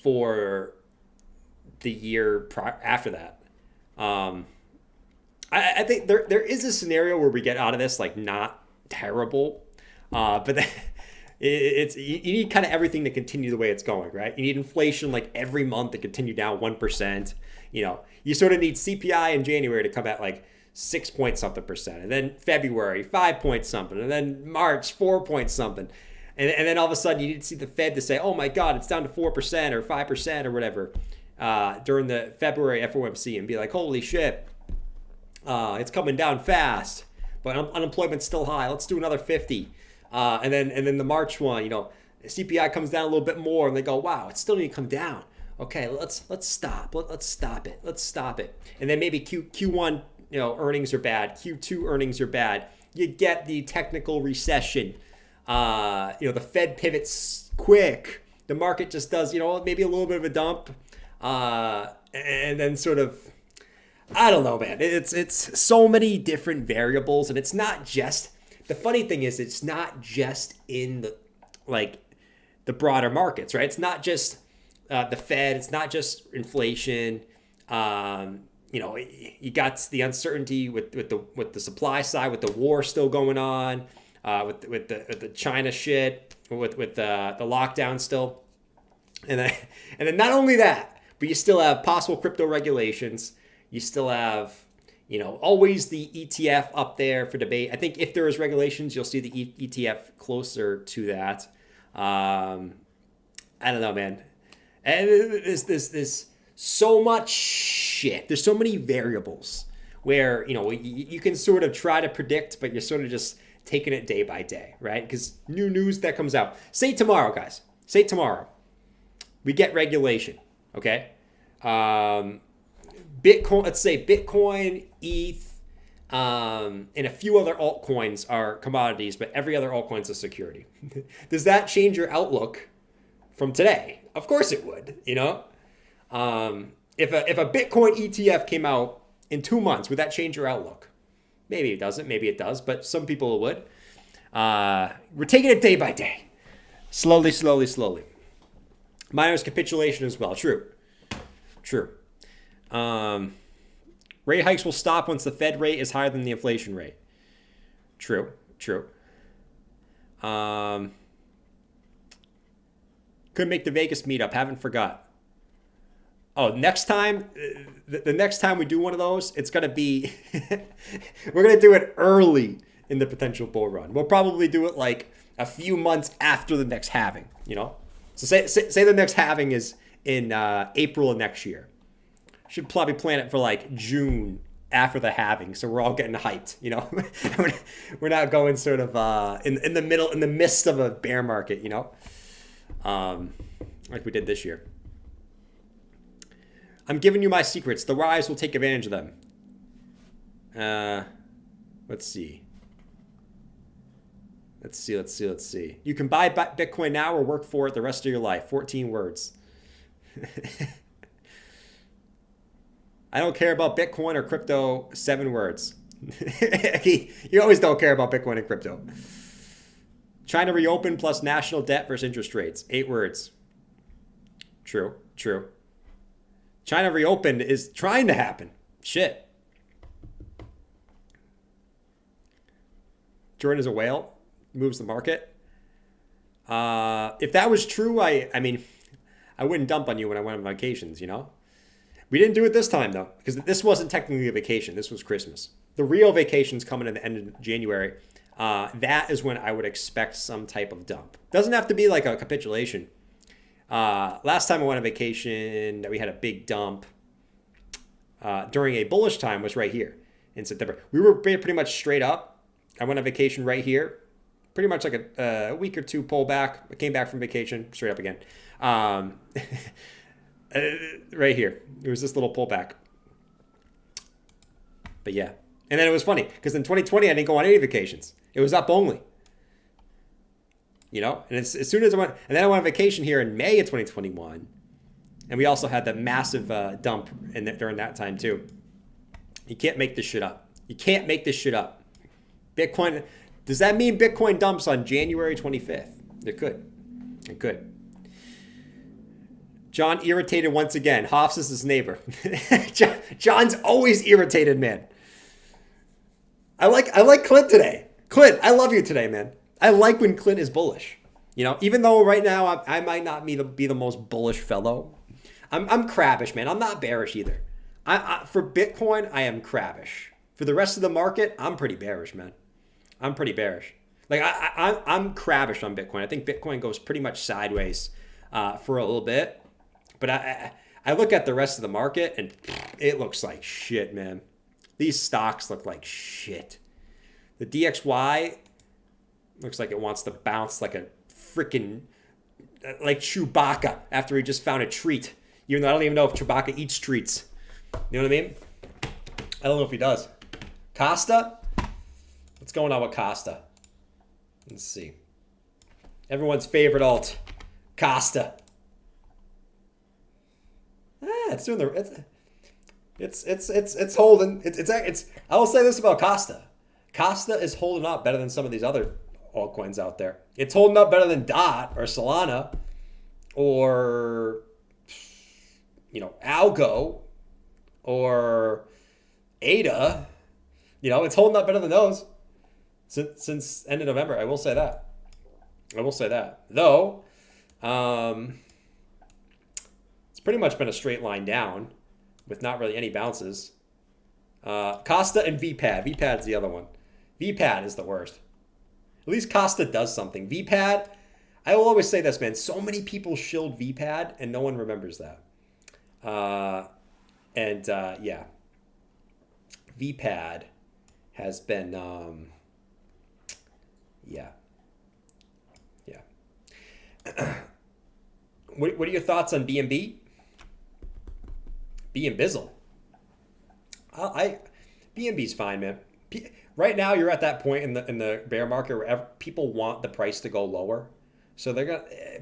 for the year after that. I think there is a scenario where we get out of this like not terrible, but you need kind of everything to continue the way it's going, right? You need inflation like every month to continue down 1%. You sort of need CPI in January to come at like 6 point something percent, and then February 5 point something, and then March 4 point something. And then all of a sudden you need to see the Fed to say, oh my God, it's down to 4% or 5% or whatever during the February FOMC and be like, holy shit, it's coming down fast, but unemployment's still high. Let's do another 50. And then the March one, CPI comes down a little bit more and they go, wow, it still need to come down. Okay, let's stop. Let's stop it. Let's stop it. And then maybe Q1, earnings are bad. Q2 earnings are bad. You get the technical recession. The Fed pivots quick. The market just does, maybe a little bit of a dump. And then sort of, I don't know, man. It's so many different variables, and it's not just, the funny thing is it's not just in the broader markets, right? It's not just the Fed. It's not just inflation. you got the uncertainty with the supply side, with the war still going on, with the China shit, with the lockdown still, and then not only that, but you still have possible crypto regulations. You still have always the ETF up there for debate. I think if there is regulations, you'll see the ETF closer to that. I don't know, man. And there's so much shit. There's so many variables where, you can sort of try to predict, but you're sort of just taking it day by day, right? Because new news that comes out. Say tomorrow, guys. Say tomorrow. We get regulation, okay? Bitcoin, let's say Bitcoin, ETH, and a few other altcoins are commodities, but every other altcoin is a security. Does that change your outlook from today? Of course it would, If a Bitcoin ETF came out in 2 months, would that change your outlook? Maybe it doesn't, maybe it does, but some people it would. We're taking it day by day. Slowly, slowly, slowly. Minus capitulation as well. True. Rate hikes will stop once the Fed rate is higher than the inflation rate. True. Could make the Vegas meetup. Haven't forgot. Oh, next time, the next time we do one of those, it's going to be, we're going to do it early in the potential bull run. We'll probably do it like a few months after the next halving, So say the next halving is in April of next year. Should probably plan it for like June after the halving, so we're all getting hyped, We're not going sort of in the midst of a bear market, like we did this year. I'm giving you my secrets. The rise will take advantage of them. Let's see. You can buy Bitcoin now or work for it the rest of your life. 14 words. I don't care about Bitcoin or crypto. 7 words. You always don't care about Bitcoin and crypto. China reopen plus national debt versus interest rates. 8 words. True. China reopened is trying to happen. Shit. Jordan is a whale. Moves the market. If that was true, I mean, I wouldn't dump on you when I went on vacations, We didn't do it this time, though, because this wasn't technically a vacation. This was Christmas. The real vacation's coming at the end of January. That is when I would expect some type of dump. Doesn't have to be like a capitulation. Last time I went on vacation, we had a big dump during a bullish time was right here in September. We were pretty much straight up. I went on vacation right here. Pretty much like a week or two pullback. I came back from vacation, straight up again. Right here. It was this little pullback. But yeah. And then it was funny because in 2020, I didn't go on any vacations. It was up only. And as soon as I went, and then I went on vacation here in May of 2021. And we also had that massive dump during that time too. You can't make this shit up. Bitcoin, does that mean Bitcoin dumps on January 25th? It could. John irritated once again. Hoffs is his neighbor. John's always irritated, man. I like Clint today. Clint, I love you today, man. I like when Clint is bullish. Even though right now I might not be the most bullish fellow. I'm crabbish, man. I'm not bearish either. For Bitcoin, I am crabbish. For the rest of the market, I'm pretty bearish, man. I'm pretty bearish. Like I'm crabbish on Bitcoin. I think Bitcoin goes pretty much sideways for a little bit. But I look at the rest of the market and it looks like shit, man. These stocks look like shit. The DXY looks like it wants to bounce like a freaking, like Chewbacca after he just found a treat. Even though I don't even know if Chewbacca eats treats. You know what I mean? I don't know if he does. Costa? What's going on with Costa? Let's see. Everyone's favorite alt, Costa. It's doing the. It's holding. It's. I will say this about Costa. Costa is holding up better than some of these other altcoins out there. It's holding up better than DOT or Solana, or Algo, or ADA. You know, it's holding up better than those since end of November. I will say that. Though, it's pretty much been a straight line down with not really any bounces. Costa and VPAD. VPAD's the other one. VPAD is the worst. At least Costa does something. VPAD, I will always say this, man. So many people shilled VPAD and no one remembers that. Yeah. VPAD has been, yeah. What are your thoughts on BNB? B and Bizzle. BNB's fine, man. Right now, you're at that point in the bear market where people want the price to go lower, so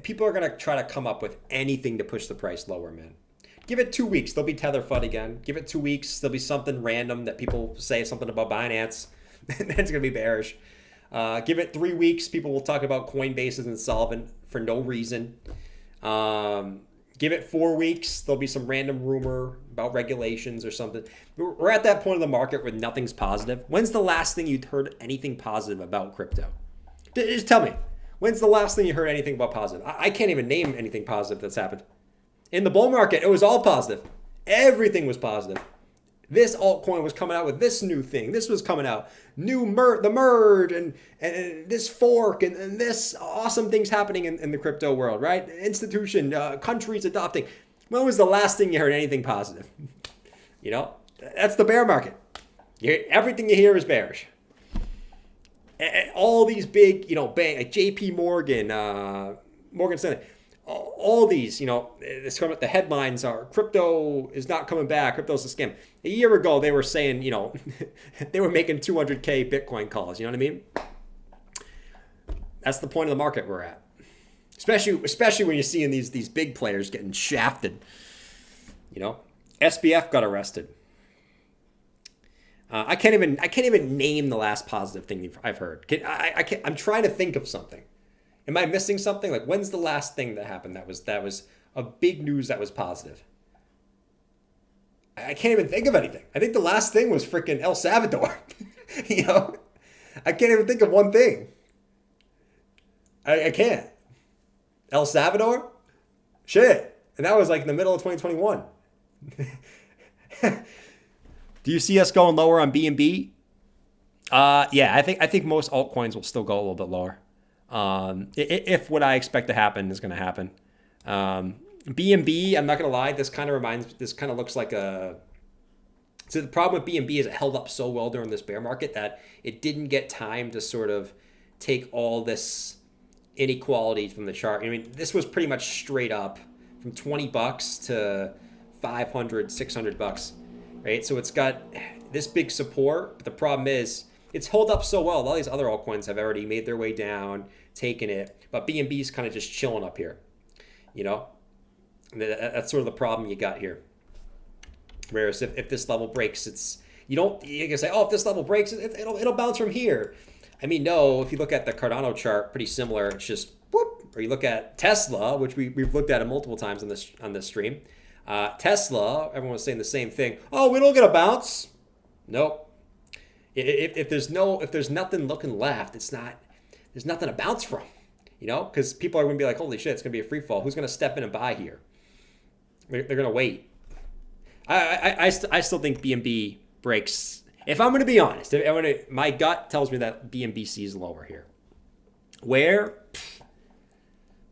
people are gonna try to come up with anything to push the price lower, man. Give it 2 weeks, there'll be Tether FUD again. Give it 2 weeks, there'll be something random that people say something about Binance, and then it's gonna be bearish. Give it 3 weeks, people will talk about Coinbase is insolvent for no reason. Give it 4 weeks, there'll be some random rumor about regulations or something. We're at that point of the market where nothing's positive. When's the last thing you heard anything positive about crypto? Just tell me. When's the last thing you heard anything about positive? I can't even name anything positive that's happened. In the bull market, it was all positive. Everything was positive. This altcoin was coming out with this new thing. This was coming out. The merge and this fork and this awesome things happening in the crypto world, right? Institution, countries adopting. When was the last thing you heard anything positive? You know, that's the bear market. Everything you hear is bearish. And all these big, bank like JP Morgan, Morgan Stanley, all these, the headlines are crypto is not coming back. Crypto's a scam. A year ago, they were saying, they were making 200K Bitcoin calls. You know what I mean? That's the point of the market we're at. Especially when you're seeing these big players getting shafted. SBF got arrested. I can't even name the last positive thing I've heard. I'm trying to think of something. Am I missing something? Like, when's the last thing that happened that was a big news that was positive? I can't even think of anything. I think the last thing was freaking El Salvador. I can't even think of one thing. I can't. El Salvador? Shit. And that was like in the middle of 2021. Do you see us going lower on BNB? Yeah, I think most altcoins will still go a little bit lower. If what I expect to happen is going to happen. BNB, I'm not going to lie, this kind of looks like a... So the problem with BNB is it held up so well during this bear market that it didn't get time to sort of take all this inequality from the chart. I mean, this was pretty much straight up from $20 to $500, $600, right? So it's got this big support, but the problem is it's held up so well. All these other altcoins have already made their way down, taken it, but BNB is kind of just chilling up here. That's sort of the problem you got here. Whereas if this level breaks, you can say, if this level breaks, it'll bounce from here. I mean, no, if you look at the Cardano chart, pretty similar. It's just whoop. Or you look at Tesla, which we've looked at it multiple times on this stream. Tesla, everyone was saying the same thing. Oh, we don't get a bounce. Nope. If there's nothing looking left, there's nothing to bounce from. Because people are going to be like, holy shit, it's going to be a free fall. Who's going to step in and buy here? They're going to wait. I still think BNB breaks. If I'm going to be honest, my gut tells me that BNBC is lower here. Where?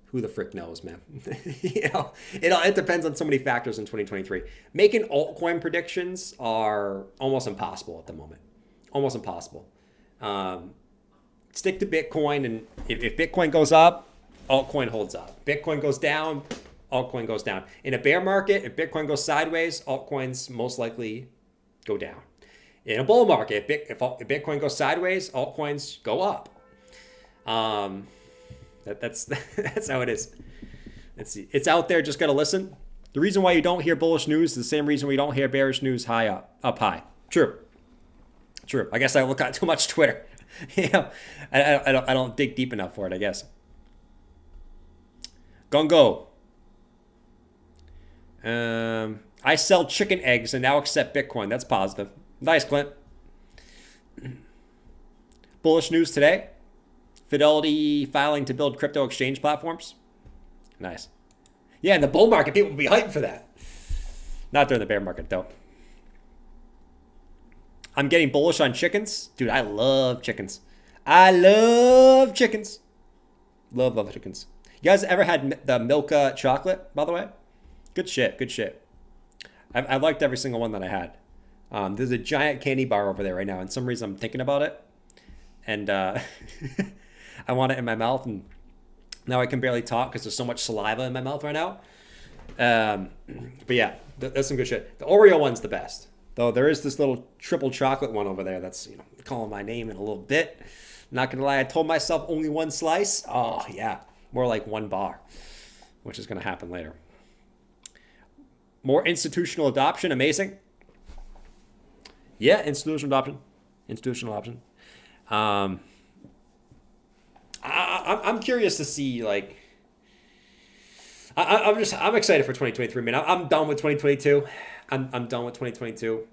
Who the frick knows, man? It depends on so many factors in 2023. Making altcoin predictions are almost impossible at the moment. Almost impossible. Stick to Bitcoin, and if Bitcoin goes up, altcoin holds up. Bitcoin goes down, altcoin goes down. In a bear market, if Bitcoin goes sideways, altcoins most likely go down. In a bull market, if Bitcoin goes sideways, altcoins go up. That's how it is. It's out there. Just got to listen. The reason why you don't hear bullish news is the same reason we don't hear bearish news up high. True. I guess I look at too much Twitter. I don't dig deep enough for it, I guess. Gongo. I sell chicken eggs and now accept Bitcoin. That's positive. Nice, Clint. Bullish news today. Fidelity filing to build crypto exchange platforms. Nice. Yeah, in the bull market, people will be hyped for that. Not during the bear market, though. I'm getting bullish on chickens. Dude, I love chickens. I love chickens. Love chickens. You guys ever had the Milka chocolate, by the way? Good shit, good shit. I liked every single one that I had. There's a giant candy bar over there right now, and some reason I'm thinking about it. And I want it in my mouth, and now I can barely talk because there's so much saliva in my mouth right now. But yeah, that's some good shit. The Oreo one's the best. Though there is this little triple chocolate one over there that's, you know, calling my name in a little bit. Not gonna lie, I told myself only one slice. Oh yeah, more like one bar, which is gonna happen later. More institutional adoption, amazing. Yeah, institutional adoption. I'm curious to see, like, I'm excited for 2023, man. I'm done with 2022. I'm done with 2022.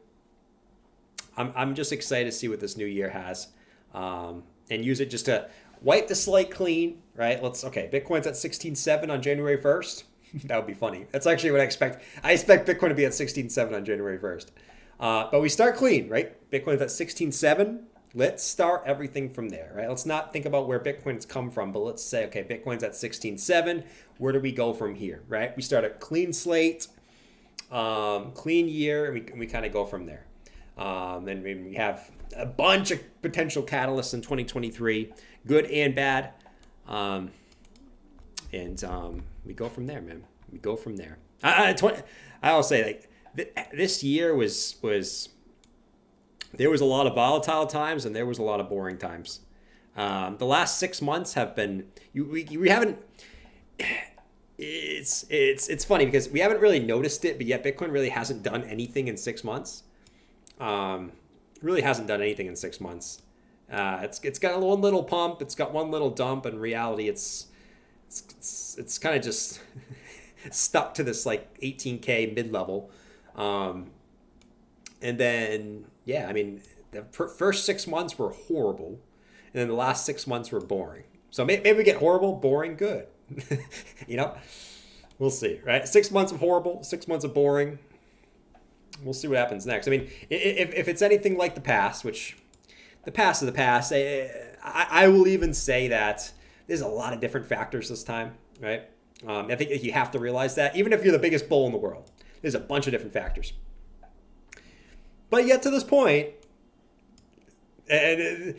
I'm just excited to see what this new year has, and use it just to wipe the slate clean, right? Bitcoin's at 16.7 on January 1st. That would be funny. That's actually what I expect. I expect Bitcoin to be at 16.7 on January 1st. But we start clean, right? Bitcoin's at 16.7. Let's start everything from there, right? Let's not think about where Bitcoin's come from, but let's say, okay, Bitcoin's at 16.7. Where do we go from here, right? We start a clean slate, clean year, and we kind of go from there. And we have a bunch of potential catalysts in 2023, good and bad. We go from there, man. We go from there. I'll say, like, this year was there was a lot of volatile times and there was a lot of boring times. The last 6 months have been we haven't. It's funny because we haven't really noticed it, but yet Bitcoin really hasn't done anything in 6 months. Really hasn't done anything in 6 months. It's got one little pump, it's got one little dump. In reality, it's kind of just stuck to this like 18K mid level. And then, yeah, I mean, the first 6 months were horrible, and then the last 6 months were boring. So maybe we get horrible, boring, good. You know, we'll see, right? 6 months of horrible, 6 months of boring. We'll see what happens next. I mean, if it's anything like the past, which the past is the past, I will even say that there's a lot of different factors this time, right? I think you have to realize that. Even if you're the biggest bull in the world, there's a bunch of different factors. But yet to this point, and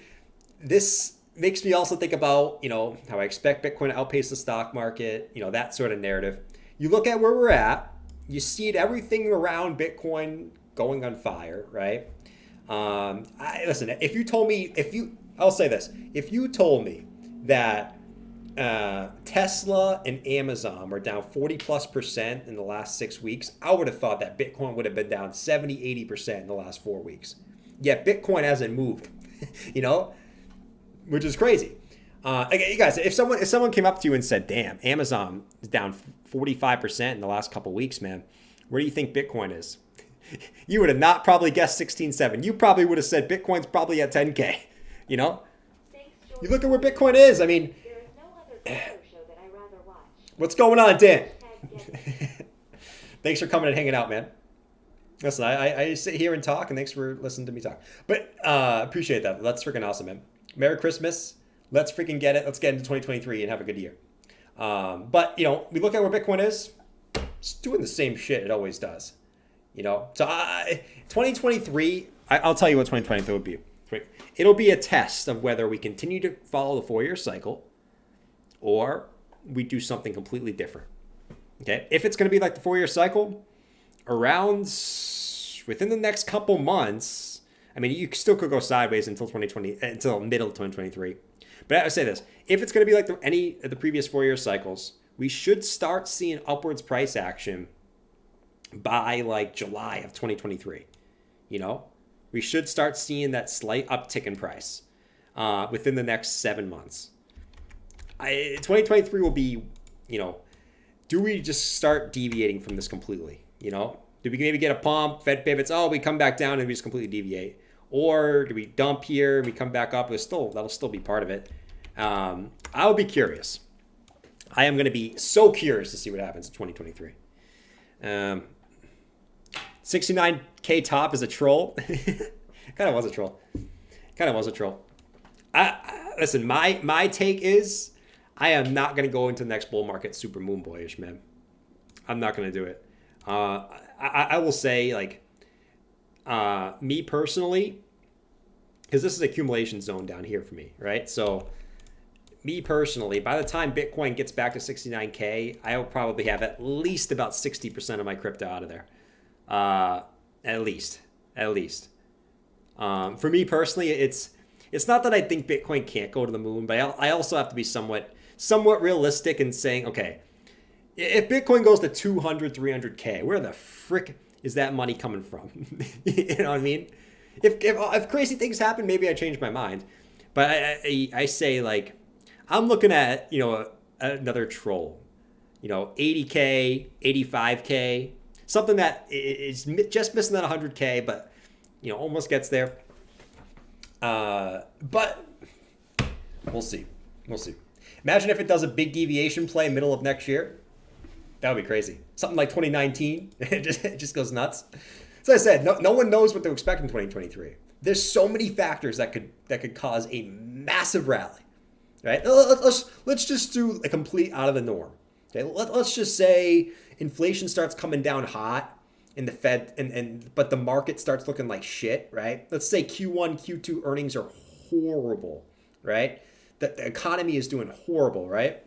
this makes me also think about, you know, how I expect Bitcoin to outpace the stock market, you know, that sort of narrative. You look at where we're at, you see everything around Bitcoin going on fire, right? Listen, if you told me, I'll say this, if you told me that Tesla and Amazon were down 40+% in the last 6 weeks, I would have thought that Bitcoin would have been down 70-80% in the last 4 weeks. Yet Bitcoin hasn't moved, you know, which is crazy. You guys, if someone came up to you and said, "Damn, Amazon is down 45% in the last couple weeks, man, where do you think Bitcoin is?" You would have not probably guessed 16.7. You probably would have said Bitcoin's probably at 10K. You know, you look at where Bitcoin is. I mean, what's going on, Dan? Thanks for coming and hanging out, man. Listen, I sit here and talk, and thanks for listening to me talk. But appreciate that. That's freaking awesome, man. Merry Christmas. Let's freaking get it. Let's get into 2023 and have a good year. But, you know, we look at where Bitcoin is. It's doing the same shit it always does. You know, so 2023, I'll tell you what 2023 would be. It'll be a test of whether we continue to follow the 4-year cycle or we do something completely different. Okay, if it's going to be like the 4-year cycle, around within the next couple months, I mean, you still could go sideways until middle of 2023. But I would say this: if it's going to be like any of the previous 4-year cycles, we should start seeing upwards price action by like July of 2023. You know, we should start seeing that slight uptick in price within the next 7 months. 2023 will be, you know, do we just start deviating from this completely? You know, do we maybe get a pump, Fed pivots, we come back down and we just completely deviate? Or do we dump here and we come back up? That'll still be part of it. I'll be curious. I am going to be so curious to see what happens in 2023. 69K top is a troll. Kind of was a troll. Listen, my take is I am not going to go into the next bull market super moon boyish, man. I'm not going to do it. I will say, like, me personally, because this is accumulation zone down here for me, right? So me personally, by the time Bitcoin gets back to 69K, I will probably have at least about 60% of my crypto out of there. At least. For me personally, it's not that I think Bitcoin can't go to the moon, but I also have to be somewhat realistic in saying, okay, if Bitcoin goes to 200, 300K, where the frick is that money coming from? You know what I mean? If crazy things happen, maybe I change my mind. But I say, like, I'm looking at, you know, another troll, you know, 80K, 85K, something that is just missing that 100K, but, you know, almost gets there. But we'll see. Imagine if it does a big deviation play middle of next year. That would be crazy. Something like 2019. It just goes nuts. So I said, no one knows what to expect in 2023. There's so many factors that could cause a massive rally, right? Let's just do a complete out of the norm. Okay, let's just say inflation starts coming down hot, and the Fed but the market starts looking like shit, right? Let's say Q1, Q2 earnings are horrible, right? The economy is doing horrible, right?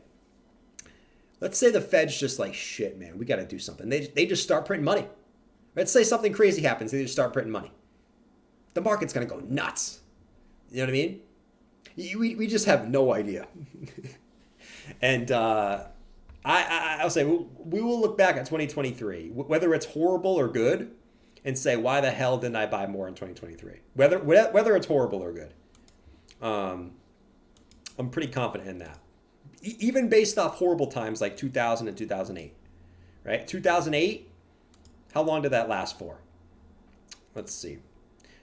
Let's say the Fed's just like, shit, man, we got to do something. They just start printing money. Let's say something crazy happens. They just start printing money. The market's going to go nuts. You know what I mean? We just have no idea. And I'll say we will look back at 2023, whether it's horrible or good, and say, why the hell didn't I buy more in 2023? Whether it's horrible or good. I'm pretty confident in that. Even based off horrible times like 2000 and 2008, right? 2008, how long did that last for? Let's see.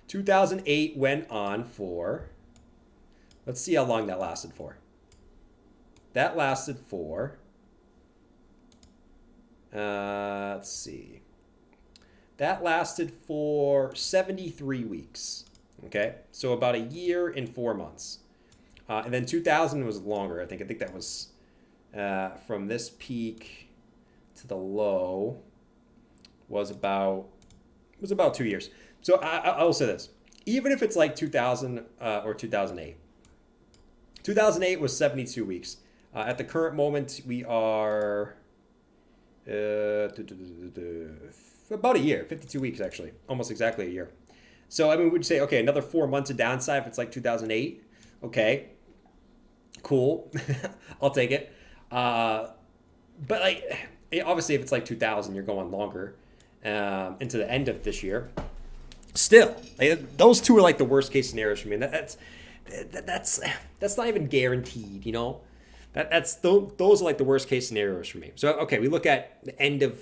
2008 went on for, let's see how long that lasted for. That lasted for, let's see. That lasted for 73 weeks, okay? So about a year and 4 months. And then 2000 was longer. I think that was from this peak to the low was about 2 years. So I will say this: even if it's like 2000 or 2008, 2008 was 72 weeks. At the current moment, we are about a year, 52 weeks actually, almost exactly a year. So I mean, we'd say, okay, another 4 months of downside if it's like 2008. Okay. Cool. I'll take it. But like, obviously if it's like 2000, you're going longer into the end of this year. Still, like, those two are like the worst case scenarios for me. That's not even guaranteed, you know. Those are like the worst case scenarios for me. So okay, we look at the end of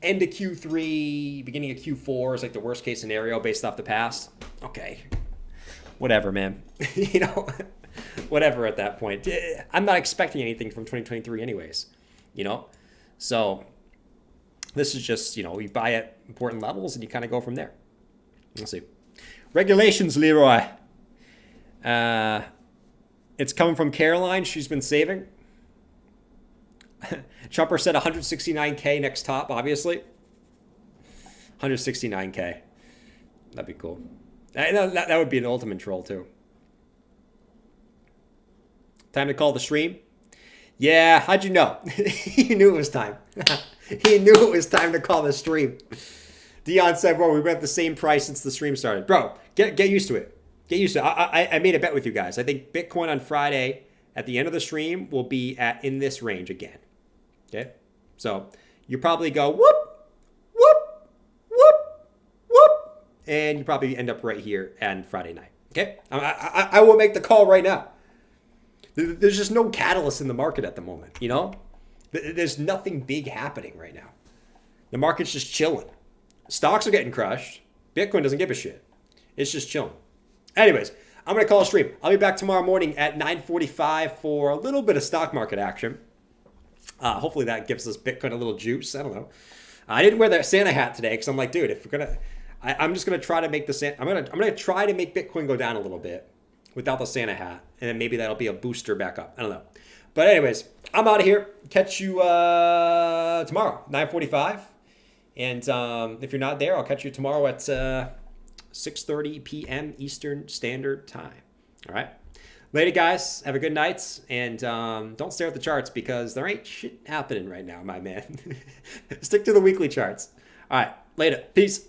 Q3, beginning of Q4 is like the worst case scenario based off the past. Okay, whatever, man. You know. Whatever at that point. I'm not expecting anything from 2023 anyways, you know? So this is just, you know, you buy at important levels and you kind of go from there. Let's see. Regulations, Leroy. It's coming from Caroline. She's been saving. Chopper said 169K next top, obviously. 169K. That'd be cool. That would be an ultimate troll too. Time to call the stream? Yeah, how'd you know? He knew it was time. He knew it was time to call the stream. Dion said, bro, we were at the same price since the stream started. Bro, get used to it. Get used to it. I made a bet with you guys. I think Bitcoin on Friday at the end of the stream will be in this range again. Okay? So you probably go whoop, whoop, whoop, whoop, and you probably end up right here on Friday night. Okay? I will make the call right now. There's just no catalyst in the market at the moment, you know? There's nothing big happening right now. The market's just chilling. Stocks are getting crushed. Bitcoin doesn't give a shit. It's just chilling. Anyways, I'm going to call a stream. I'll be back tomorrow morning at 9:45 for a little bit of stock market action. Hopefully that gives us Bitcoin a little juice. I don't know. I didn't wear that Santa hat today because I'm like, dude, if we're gonna, I'm just gonna try to make I'm gonna try to make Bitcoin go down a little bit without the Santa hat, and then maybe that'll be a booster back up. I don't know. But anyways, I'm out of here. Catch you tomorrow, 9:45. And if you're not there, I'll catch you tomorrow at 6:30 p.m. Eastern Standard Time. All right. Later, guys. Have a good night. And don't stare at the charts because there ain't shit happening right now, my man. Stick to the weekly charts. All right. Later. Peace.